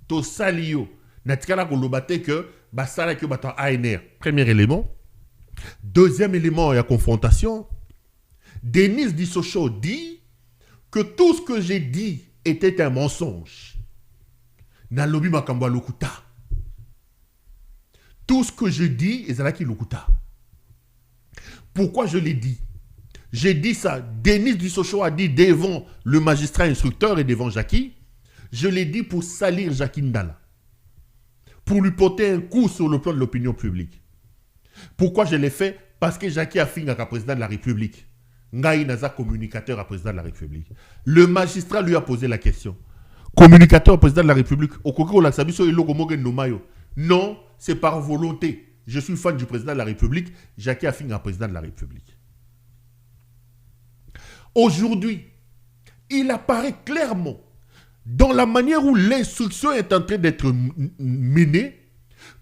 Speaker 5: To salio. Natikala ko lobate que ba sala ki ba ANR. Premier élément. Deuxième élément, il y a confrontation. Denise Dissocho dit que tout ce que j'ai dit était un mensonge. Nalobi makambo lokuta. Tout ce que je dis est là qui lokuta. Pourquoi je l'ai dit? J'ai dit ça. Denise Dissocho a dit devant le magistrat instructeur et devant Jackie. Je l'ai dit pour salir Jackie Ndala. Pour lui porter un coup sur le plan de l'opinion publique. Pourquoi je l'ai fait? Parce que Jackie a fini avec le président de la République. Ngaï Naza, communicateur à président de la République. Le magistrat lui a posé la question. Communicateur au président de la République. Non, c'est par volonté. Je suis fan du président de la République. Jackie a fini avec le président de la République. Aujourd'hui, il apparaît clairement dans la manière où l'instruction est en train d'être menée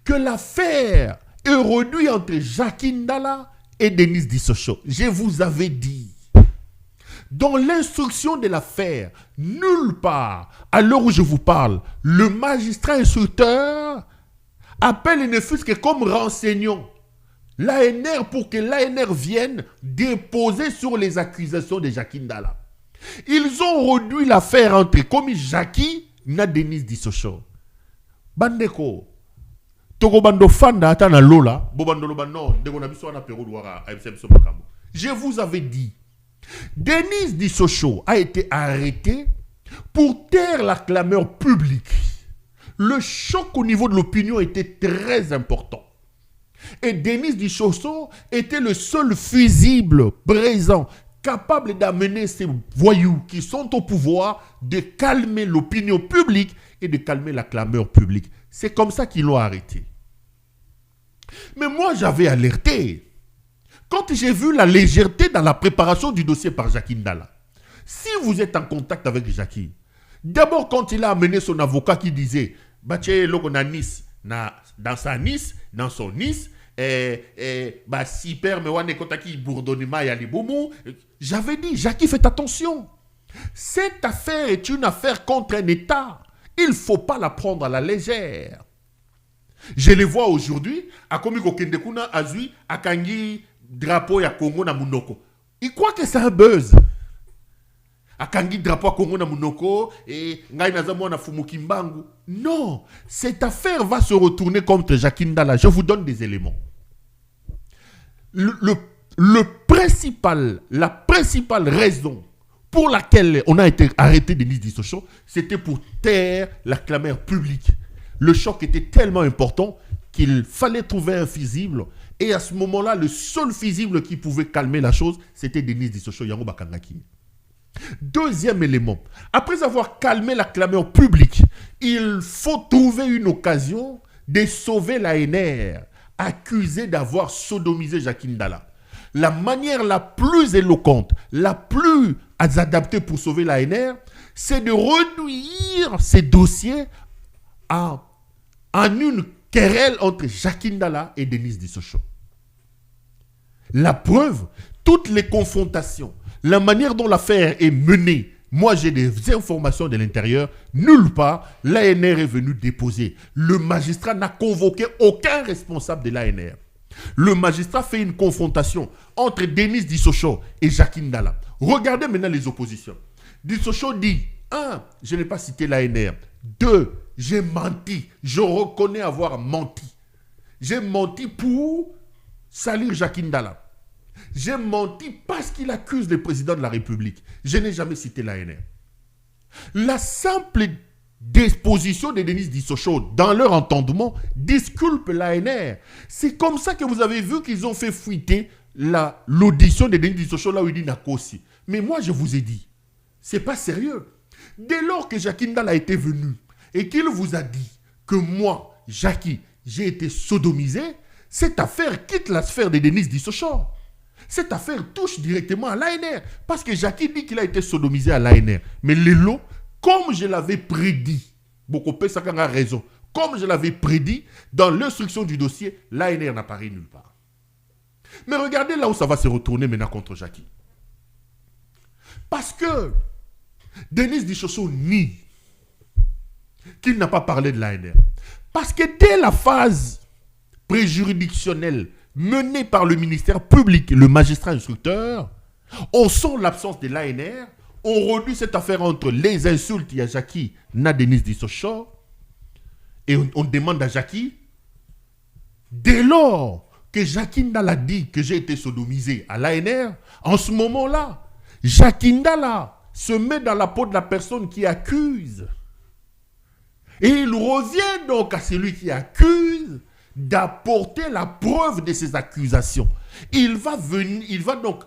Speaker 5: que l'affaire est réduit entre Jackie Ndala et Denis Dissocho. Je vous avais dit, dans l'instruction de l'affaire, nulle part, à l'heure où je vous parle, le magistrat instructeur appelle ne fût-ce que comme renseignant l'ANR pour que l'ANR vienne déposer sur les accusations de Jackie Ndala. Ils ont réduit l'affaire entre commis Jackie na Denis Dissocho. Bandeko, Togo Bando Fanda atana Lola, Bobando Lobano, Degonabiso na Pérou Douara, je vous avais dit, Denis Dissocho a été arrêté pour taire la clameur publique. Le choc au niveau de l'opinion était très important. Et Denis Dissocho était le seul fusible présent, capable d'amener ces voyous qui sont au pouvoir, de calmer l'opinion publique et de calmer la clameur publique. C'est comme ça qu'ils l'ont arrêté. Mais moi, j'avais alerté. Quand j'ai vu la légèreté dans la préparation du dossier par Jackie Ndala, si vous êtes en contact avec Jackie, d'abord quand il a amené son avocat qui disait « Bache loko na Nice, dans sa Nice, dans son Nice, si père me wane kotaki bourdonnema ya liboumou », j'avais dit « Jackie, faites attention. Cette affaire est une affaire contre un État. Il ne faut pas la prendre à la légère. » Je les vois aujourd'hui, à Komiko Kendekuna, Azui, à Kangi, drapeau ya Congo na Munoko. Ils croient que c'est un buzz. À Kangi, drapeau à Congo na Munoko, et Ngai Nazamo na Fumukimbangu. Non, cette affaire va se retourner contre Jackie Ndala. Je vous donne des éléments. La principale raison pour laquelle on a été arrêté Denis Dissocho, c'était pour taire la clameur publique. Le choc était tellement important qu'il fallait trouver un fusible. Et à ce moment-là, le seul fusible qui pouvait calmer la chose, c'était Denis Dissocho Yango Bakangaki. Deuxième élément, après avoir calmé la clameur publique, il faut trouver une occasion de sauver l'ANR, accusé d'avoir sodomisé Jackie Ndala. La manière la plus éloquente, la plus adaptée pour sauver l'ANR, c'est de réduire ces dossiers en une querelle entre Jackie Ndala et Denis Dissocho. La preuve, toutes les confrontations, la manière dont l'affaire est menée, moi j'ai des informations de l'intérieur, nulle part, l'ANR est venu déposer. Le magistrat n'a convoqué aucun responsable de l'ANR. Le magistrat fait une confrontation entre Denis Dissocho et Jackie Ndala. Regardez maintenant les oppositions. Dissocho dit, 1, je n'ai pas cité l'ANR. 2, j'ai menti. Je reconnais avoir menti. J'ai menti pour salir Jackie Ndala. J'ai menti parce qu'il accuse le président de la République. Je n'ai jamais cité l'ANR. La simple disposition de Denis Dissocho dans leur entendement disculpe l'ANR. C'est comme ça que vous avez vu qu'ils ont fait fuiter l'audition de Denis Dissocho là où il dit Nakosi. Mais moi je vous ai dit, c'est pas sérieux. Dès lors que Jackie Ndala a été venu et qu'il vous a dit que moi, Jackie, j'ai été sodomisé, cette affaire quitte la sphère de Denis Dissocho. Cette affaire touche directement à l'ANR. Parce que Jackie dit qu'il a été sodomisé à l'ANR. Mais Lelo, comme je l'avais prédit, Bokopé Sakanga a raison, comme je l'avais prédit, dans l'instruction du dossier, l'ANR n'apparaît nulle part. Mais regardez là où ça va se retourner maintenant contre Jackie. Parce que Denis Dissocho nie qu'il n'a pas parlé de l'ANR. Parce que dès la phase préjuridictionnelle menée par le ministère public, le magistrat instructeur, on sent l'absence de l'ANR, on réduit cette affaire entre les insultes, il y a Jackie, na Denis Dissocho, et on demande à Jackie, dès lors que Jackie Ndala dit que j'ai été sodomisé à l'ANR, en ce moment-là, Jackie Ndala se met dans la peau de la personne qui accuse. Et il revient donc à celui qui accuse d'apporter la preuve de ses accusations. Il va donc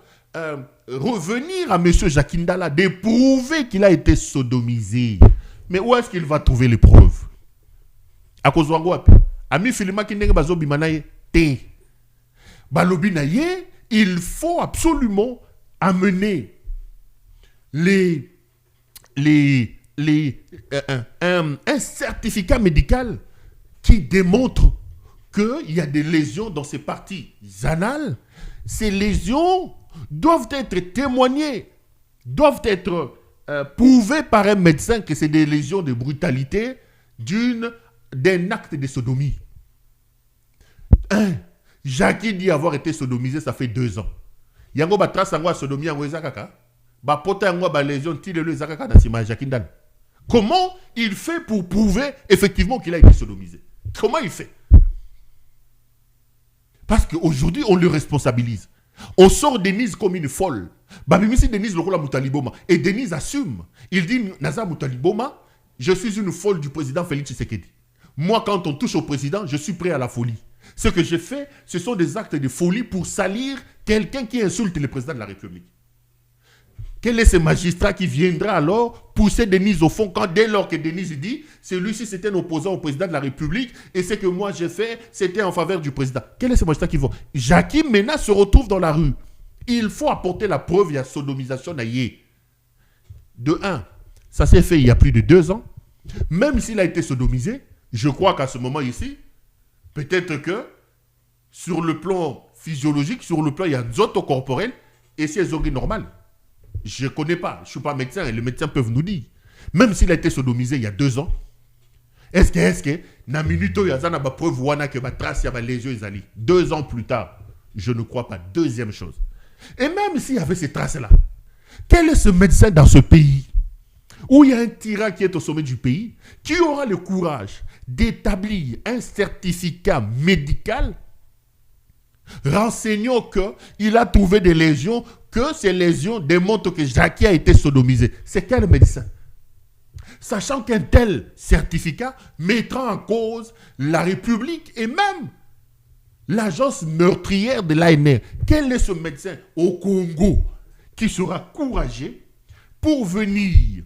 Speaker 5: revenir à M. Jackie Ndala de prouver qu'il a été sodomisé. Mais où est-ce qu'il va trouver les preuves? À cause de quoi? Ami Filima qui n'est pas bimanaye te. Balobinaye, il faut absolument amener un certificat médical qui démontre qu'il y a des lésions dans ces parties anales. Ces lésions doivent être témoignées, doivent être prouvées par un médecin que c'est des lésions de brutalité d'un acte de sodomie. Jackie dit avoir été sodomisé, ça fait 2 ans. Yango ba trace yango sodomie yango ezakaka. Ba pota yango ba lésion ti le ezakaka na sima Jackie Ndan. Comment il fait pour prouver effectivement qu'il a été sodomisé? Comment il fait? Parce qu'aujourd'hui, on le responsabilise. On sort Denise comme une folle. Babimisi Denise Lokola Moutaliboma. Et Denise assume. Il dit, Naza Moutaliboma, je suis une folle du président Félix Tshisekedi. Moi, quand on touche au président, je suis prêt à la folie. Ce que j'ai fait, ce sont des actes de folie pour salir quelqu'un qui insulte le président de la République. Quel est ce magistrat qui viendra alors pousser Denise au fond dès lors que Denise dit celui-ci c'était un opposant au président de la République et ce que moi j'ai fait c'était en faveur du président. Quel est ce magistrat qui va? Jackie Mena se retrouve dans la rue. Il faut apporter la preuve, il y a sodomisation naïe. De 1, ça s'est fait il y a plus de 2 ans. Même s'il a été sodomisé, je crois qu'à ce moment ici, peut-être que sur le plan physiologique, sur le plan il y a zoto corporel et c'est normal. Je ne connais pas, je ne suis pas médecin et les médecins peuvent nous dire. Même s'il a été sodomisé il y a 2 ans, est-ce que, na minute il y a une preuve wana que ma trace, il y a les yeux, 2 ans plus tard, je ne crois pas. Deuxième chose. Et même s'il y avait ces traces-là, quel est ce médecin dans ce pays où il y a un tyran qui est au sommet du pays, qui aura le courage d'établir un certificat médical renseignant qu'il a trouvé des lésions, que ces lésions démontrent que Jackie a été sodomisé? C'est quel médecin? Sachant qu'un tel certificat mettra en cause la République et même l'agence meurtrière de l'ANR. Quel est ce médecin au Congo qui sera courageux pour venir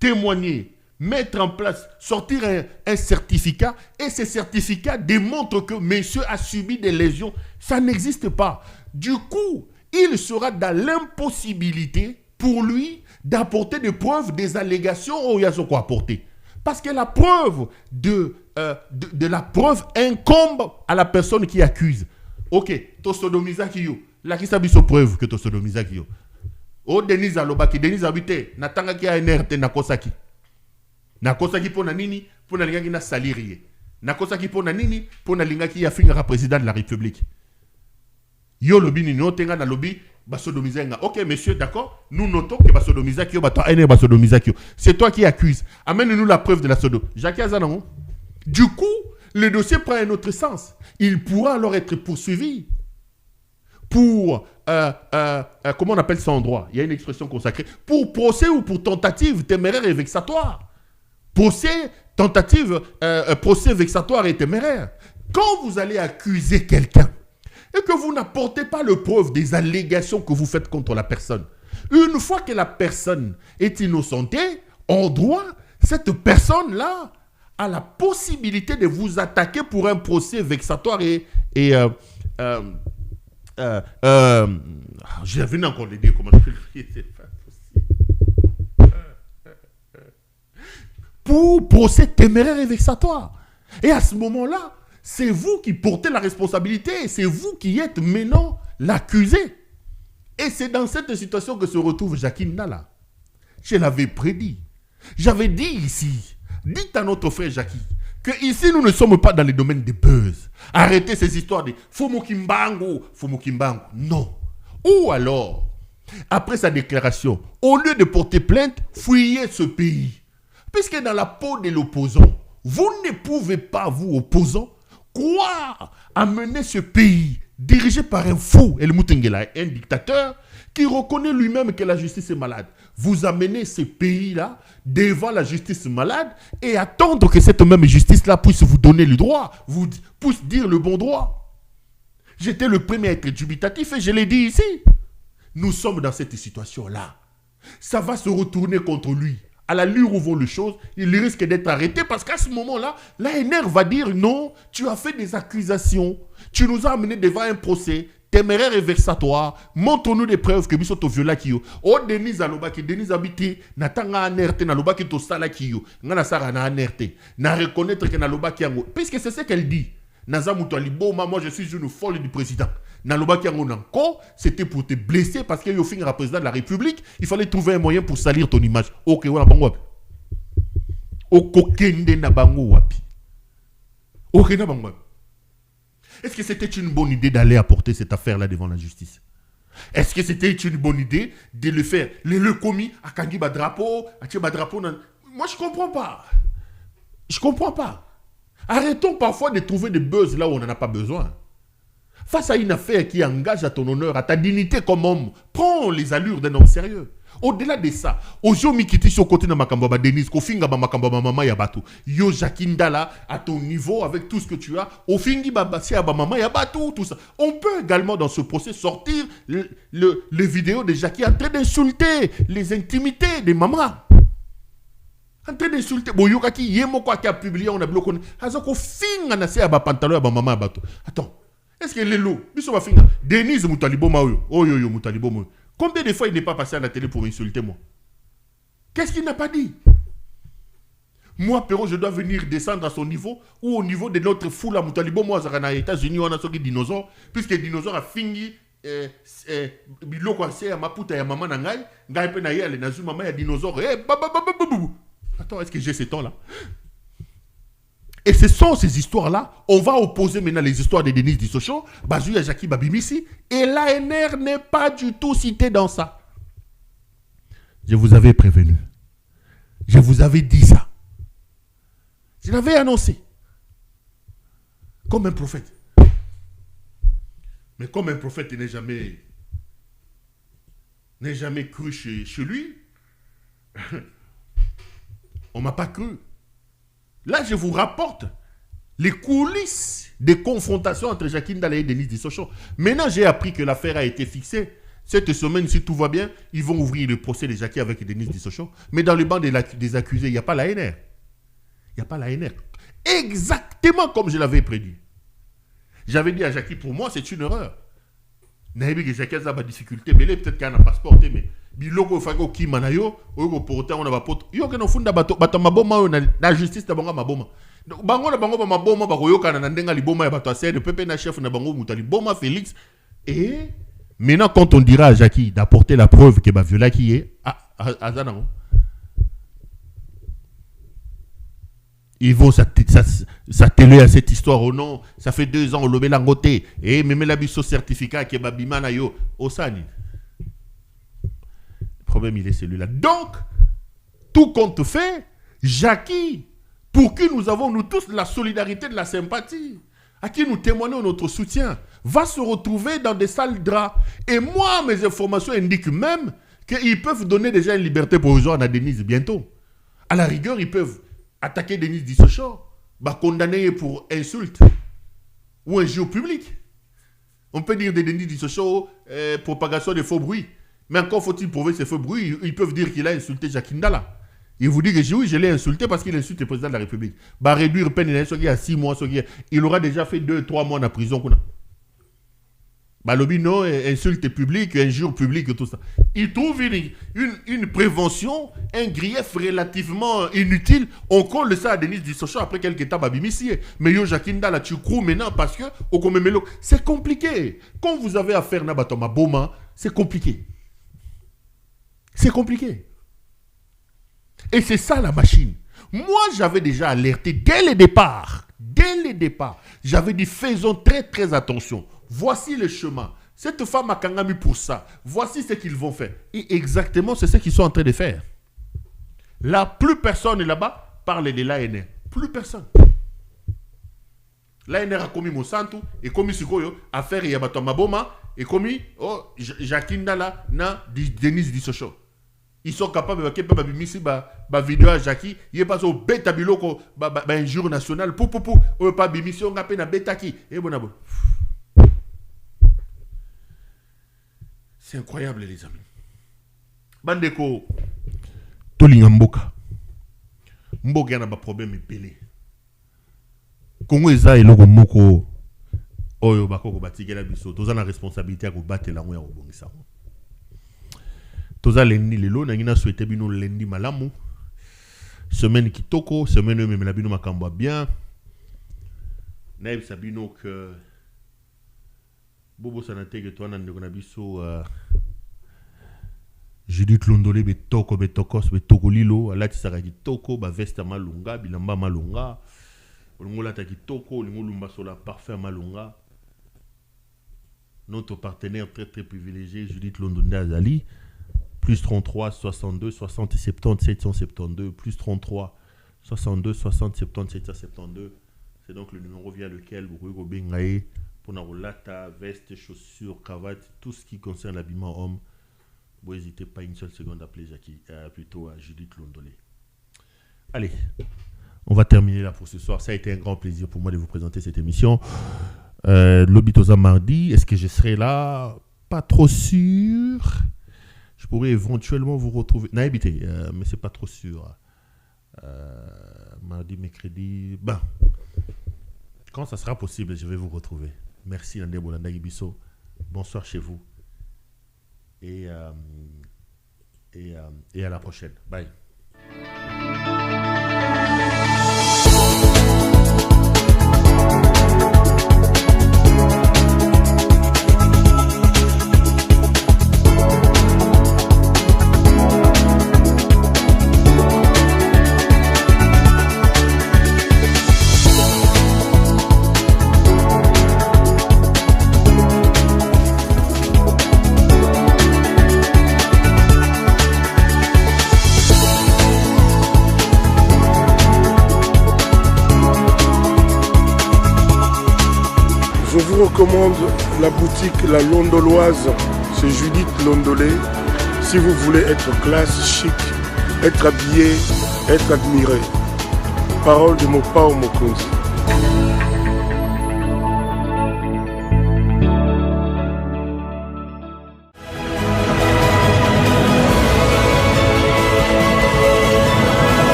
Speaker 5: témoigner, mettre en place, sortir un certificat, et ce certificat démontre que monsieur a subi des lésions? Ça n'existe pas. Du coup, il sera dans l'impossibilité pour lui d'apporter des preuves, des allégations où il y a ce qu'on apporter. Parce que la preuve de la preuve incombe à la personne qui accuse. Ok, to sodomisa kiyo. La qui sabi so preuve que to sodomisa kiyo. O Denise Alobaki, Denise habite, natanga ki a NRT na kosaki. Na kosaki pona nini, pona lingaki na saliriye. Na kosaki pona nini, pona lingaki ya finga président de la République. Yo lobby ni no tenga na lobby basodomizenga. Ok monsieur, d'accord, nous notons que basodomizaki yo bato ene basodomizaki yo. C'est toi qui accuses. Amène-nous la preuve de la sodo. Jacques Azanango. Du coup, le dossier prend un autre sens. Il pourra alors être poursuivi pour comment on appelle ça en droit? Il y a une expression consacrée. Pour procès ou pour tentative téméraire et vexatoire. Procès, tentative, procès vexatoire et téméraire. Quand vous allez accuser quelqu'un et que vous n'apportez pas le preuve des allégations que vous faites contre la personne, une fois que la personne est innocentée, en droit, cette personne-là a la possibilité de vous attaquer pour un procès vexatoire je viens encore de dire comment je le fais, c'est pas possible. Pour procès téméraire et vexatoire. Et à ce moment-là, c'est vous qui portez la responsabilité, c'est vous qui êtes maintenant l'accusé. Et c'est dans cette situation que se retrouve Jackie Nala. Je l'avais prédit. J'avais dit ici, dites à notre frère Jackie, que ici nous ne sommes pas dans le domaine des buzz. Arrêtez ces histoires de Fumukimbango. Non. Ou alors, après sa déclaration, au lieu de porter plainte, fuyez ce pays. Puisque dans la peau de l'opposant, vous ne pouvez pas, vous opposants, croire à mener ce pays dirigé par un fou, El Mutengela, un dictateur qui reconnaît lui-même que la justice est malade. Vous amenez ce pays-là devant la justice malade et attendre que cette même justice-là puisse vous donner le droit, vous puisse dire le bon droit. J'étais le premier à être dubitatif et je l'ai dit ici. Nous sommes dans cette situation-là. Ça va se retourner contre lui. À la l'allure où vont les choses, il risque d'être arrêté parce qu'à ce moment-là, l'ANR va dire non, tu as fait des accusations, tu nous as amenés devant un procès téméraire et vexatoire, montre-nous des preuves que biso to viola kiyo. O Denise Alobaki, Denise habité, natanga anerte na lobaki to sala kiyo, ngana sara na anerte, na reconnaître que na lobaki yango, puisque c'est ce qu'elle dit. Naza Moutouali Boma, moi je suis une folle du président. Nalobaki encore, c'était pour te blesser parce qu'il y a eu un président de la République. Il fallait trouver un moyen pour salir ton image. Ok, voilà, bango wapi. Okokende na bango wapi. Ok, na bango wapi. Est-ce que c'était une bonne idée d'aller apporter cette affaire-là devant la justice? Est-ce que c'était une bonne idée de le faire? Le commis à Kangi Badrapo, à Tché Badrapo. Moi, je comprends pas. Je comprends pas. Arrêtons parfois de trouver des buzz là où on n'en a pas besoin. Face à une affaire qui engage à ton honneur, à ta dignité comme homme, prends les allures d'un homme sérieux. Au-delà de ça, Ojo Mikiti sur côté de Makambaba Denis, Kofinga Makambaba Mama Yabatu, Yo Jakindala à ton niveau avec tout ce que tu as, Ofingi Babasi Mama Yabatu, tout ça. On peut également dans ce procès sortir les vidéos de Jackie en train d'insulter les intimités des mamans. En train d'insulter. Bon, Yokaki, Yemoko qui a publié, on a bloqué. Hazako Finga Nase Aba Pantalon Aba Mama Yabatu. Attends. Est-ce que les lots, Denise Moutalibo Maoyo, Oyoyo Moutalibo Maoyo, combien de fois il n'est pas passé à la télé pour insulter moi? Qu'est-ce qu'il n'a pas dit? Moi, Perrault, je dois venir descendre à son niveau ou au niveau de notre foule à Moutalibo, moi, aux États-Unis, on a ce qui est dinosaure, puisque le dinosaure a fini, biloko ase ya maputa ya maman nangai, ngai pe na ye ale nazu maman ya dinosaure, Attends, est-ce que j'ai ce temps-là? Et ce sont ces histoires-là. On va opposer maintenant les histoires de Denis Dissocho, Bazouya Jackie Babimisi, et l'ANR n'est pas du tout cité dans ça. Je vous avais prévenu. Je vous avais dit ça. Je l'avais annoncé. Comme un prophète. Mais comme un prophète, il n'est jamais cru chez lui. On ne m'a pas cru. Là, je vous rapporte les coulisses des confrontations entre Jackie Ndala et Denis Dissocho. Maintenant, j'ai appris que l'affaire a été fixée. Cette semaine, si tout va bien, ils vont ouvrir le procès de Jackie avec Denis Dissocho. Mais dans le banc des accusés, il n'y a pas l'ANR. Il n'y a pas l'ANR. Exactement comme je l'avais prédit. J'avais dit à Jackie, pour moi, c'est une erreur. Naïbi que Jackie a des difficultés, mais peut-être qu'il y a un passeport, mais biloko fago ki manayo oyo porter on a bapoto yo ke no funda bato maboma na justice na bango maboma bango na bango maboma ba koyoka na ndenga liboma ya bato asede pepe na chef na bango Moutali Boma Félix. Et maintenant quand on dira à Jackie d'apporter la preuve que ba viola qui est azanango ils vont s'atteler à cette histoire au nom. Ça fait 2 ans au lobé langoté et même la biso certificat que babima na yo osani. Le problème, il est celui-là. Donc, tout compte fait, Jackie, pour qui nous avons, nous tous, la solidarité, de la sympathie, à qui nous témoignons notre soutien, va se retrouver dans des sales draps. Et moi, mes informations indiquent même qu'ils peuvent donner déjà une liberté provisoire à Denise bientôt. À la rigueur, ils peuvent attaquer Denise Dissocho, condamner pour insulte ou injure publique. On peut dire de Denis Dissocho, propagation de faux bruits. Mais encore faut-il prouver ces faux bruits. Ils peuvent dire qu'il a insulté Jackie Ndala. Il vous dit que oui, je l'ai insulté parce qu'il insulte le président de la République. Bah, réduire peine à 6 mois. Il aura déjà fait 2-3 mois en prison. Bah, lobby, non, insulte publique, injure publique et tout ça. Il trouve une prévention, un grief relativement inutile. On colle ça à Denis Dissocho après quelques temps à Bimisier. Mais yo, Jackie Ndala, tu crois maintenant parce que c'est compliqué. Quand vous avez affaire à Batoma Boma, c'est compliqué. C'est compliqué. Et c'est ça la machine. Moi, j'avais déjà alerté dès le départ. J'avais dit, faisons très très attention. Voici le chemin. Cette femme a kangami pour ça. Voici ce qu'ils vont faire. Et exactement, c'est ce qu'ils sont en train de faire. Là, plus personne là-bas parle de l'ANR. Plus personne. L'ANR a commis Monsanto et commis Sukoyo, affaire Yabato Maboma et commis Jackie Ndala na Denis Dissocho. Ils sont capables de faire des vidéos à Jackie. Il n'y a pas au bêta biloko, un jour national. Pou, pas bimission, on a peine à bêta qui. Et bon, c'est incroyable, les amis. Bandeko, Tolinga Mboka. Mboka n'a pas de problème, pelé. Congo eza eloko moko oyo bakoko batikela biso toza na responsabilité ya kobatela ngo ya kobongisa ngo. Toza lendi lelo na ngina souhaiter bino lendi malamu. Semaine kitoko, semaine même la bino makambo bien. Naïb Sabino que Bobo Sanate que toi n'en biso Judith Londolé betoko betokos betokolilo alati saraki toko ba veste malunga bilamba malunga olungola ta kitoko olungolumba sola parfait malunga. Notre partenaire très très privilégié Judith Londolé Azali plus 33 62 60 70 772 plus 33 62 60 70 772. C'est donc le numéro via lequel vous pouvez bengaye pour la lata, veste, chaussures, cravate, tout ce qui concerne l'habillement homme. Vous n'hésitez pas une seule seconde à appeler Jackie, plutôt à Judith Londolé. Allez, on va terminer là pour ce soir. Ça a été un grand plaisir pour moi de vous présenter cette émission. L'Obitosa mardi, est-ce que je serai là? Pas trop sûr. Je pourrais éventuellement vous retrouver. Naïbité, mais c'est pas trop sûr. Mardi, mercredi. Ben, quand ça sera possible, je vais vous retrouver. Merci Nandé Bolanda Gibiso. Bonsoir chez vous. Et à la prochaine. Bye.
Speaker 1: Je vous recommande la boutique La Londoloise, c'est Judith Londolé. Si vous voulez être classe, chic, être habillé, être admiré. Parole de Mopao Mokonzi.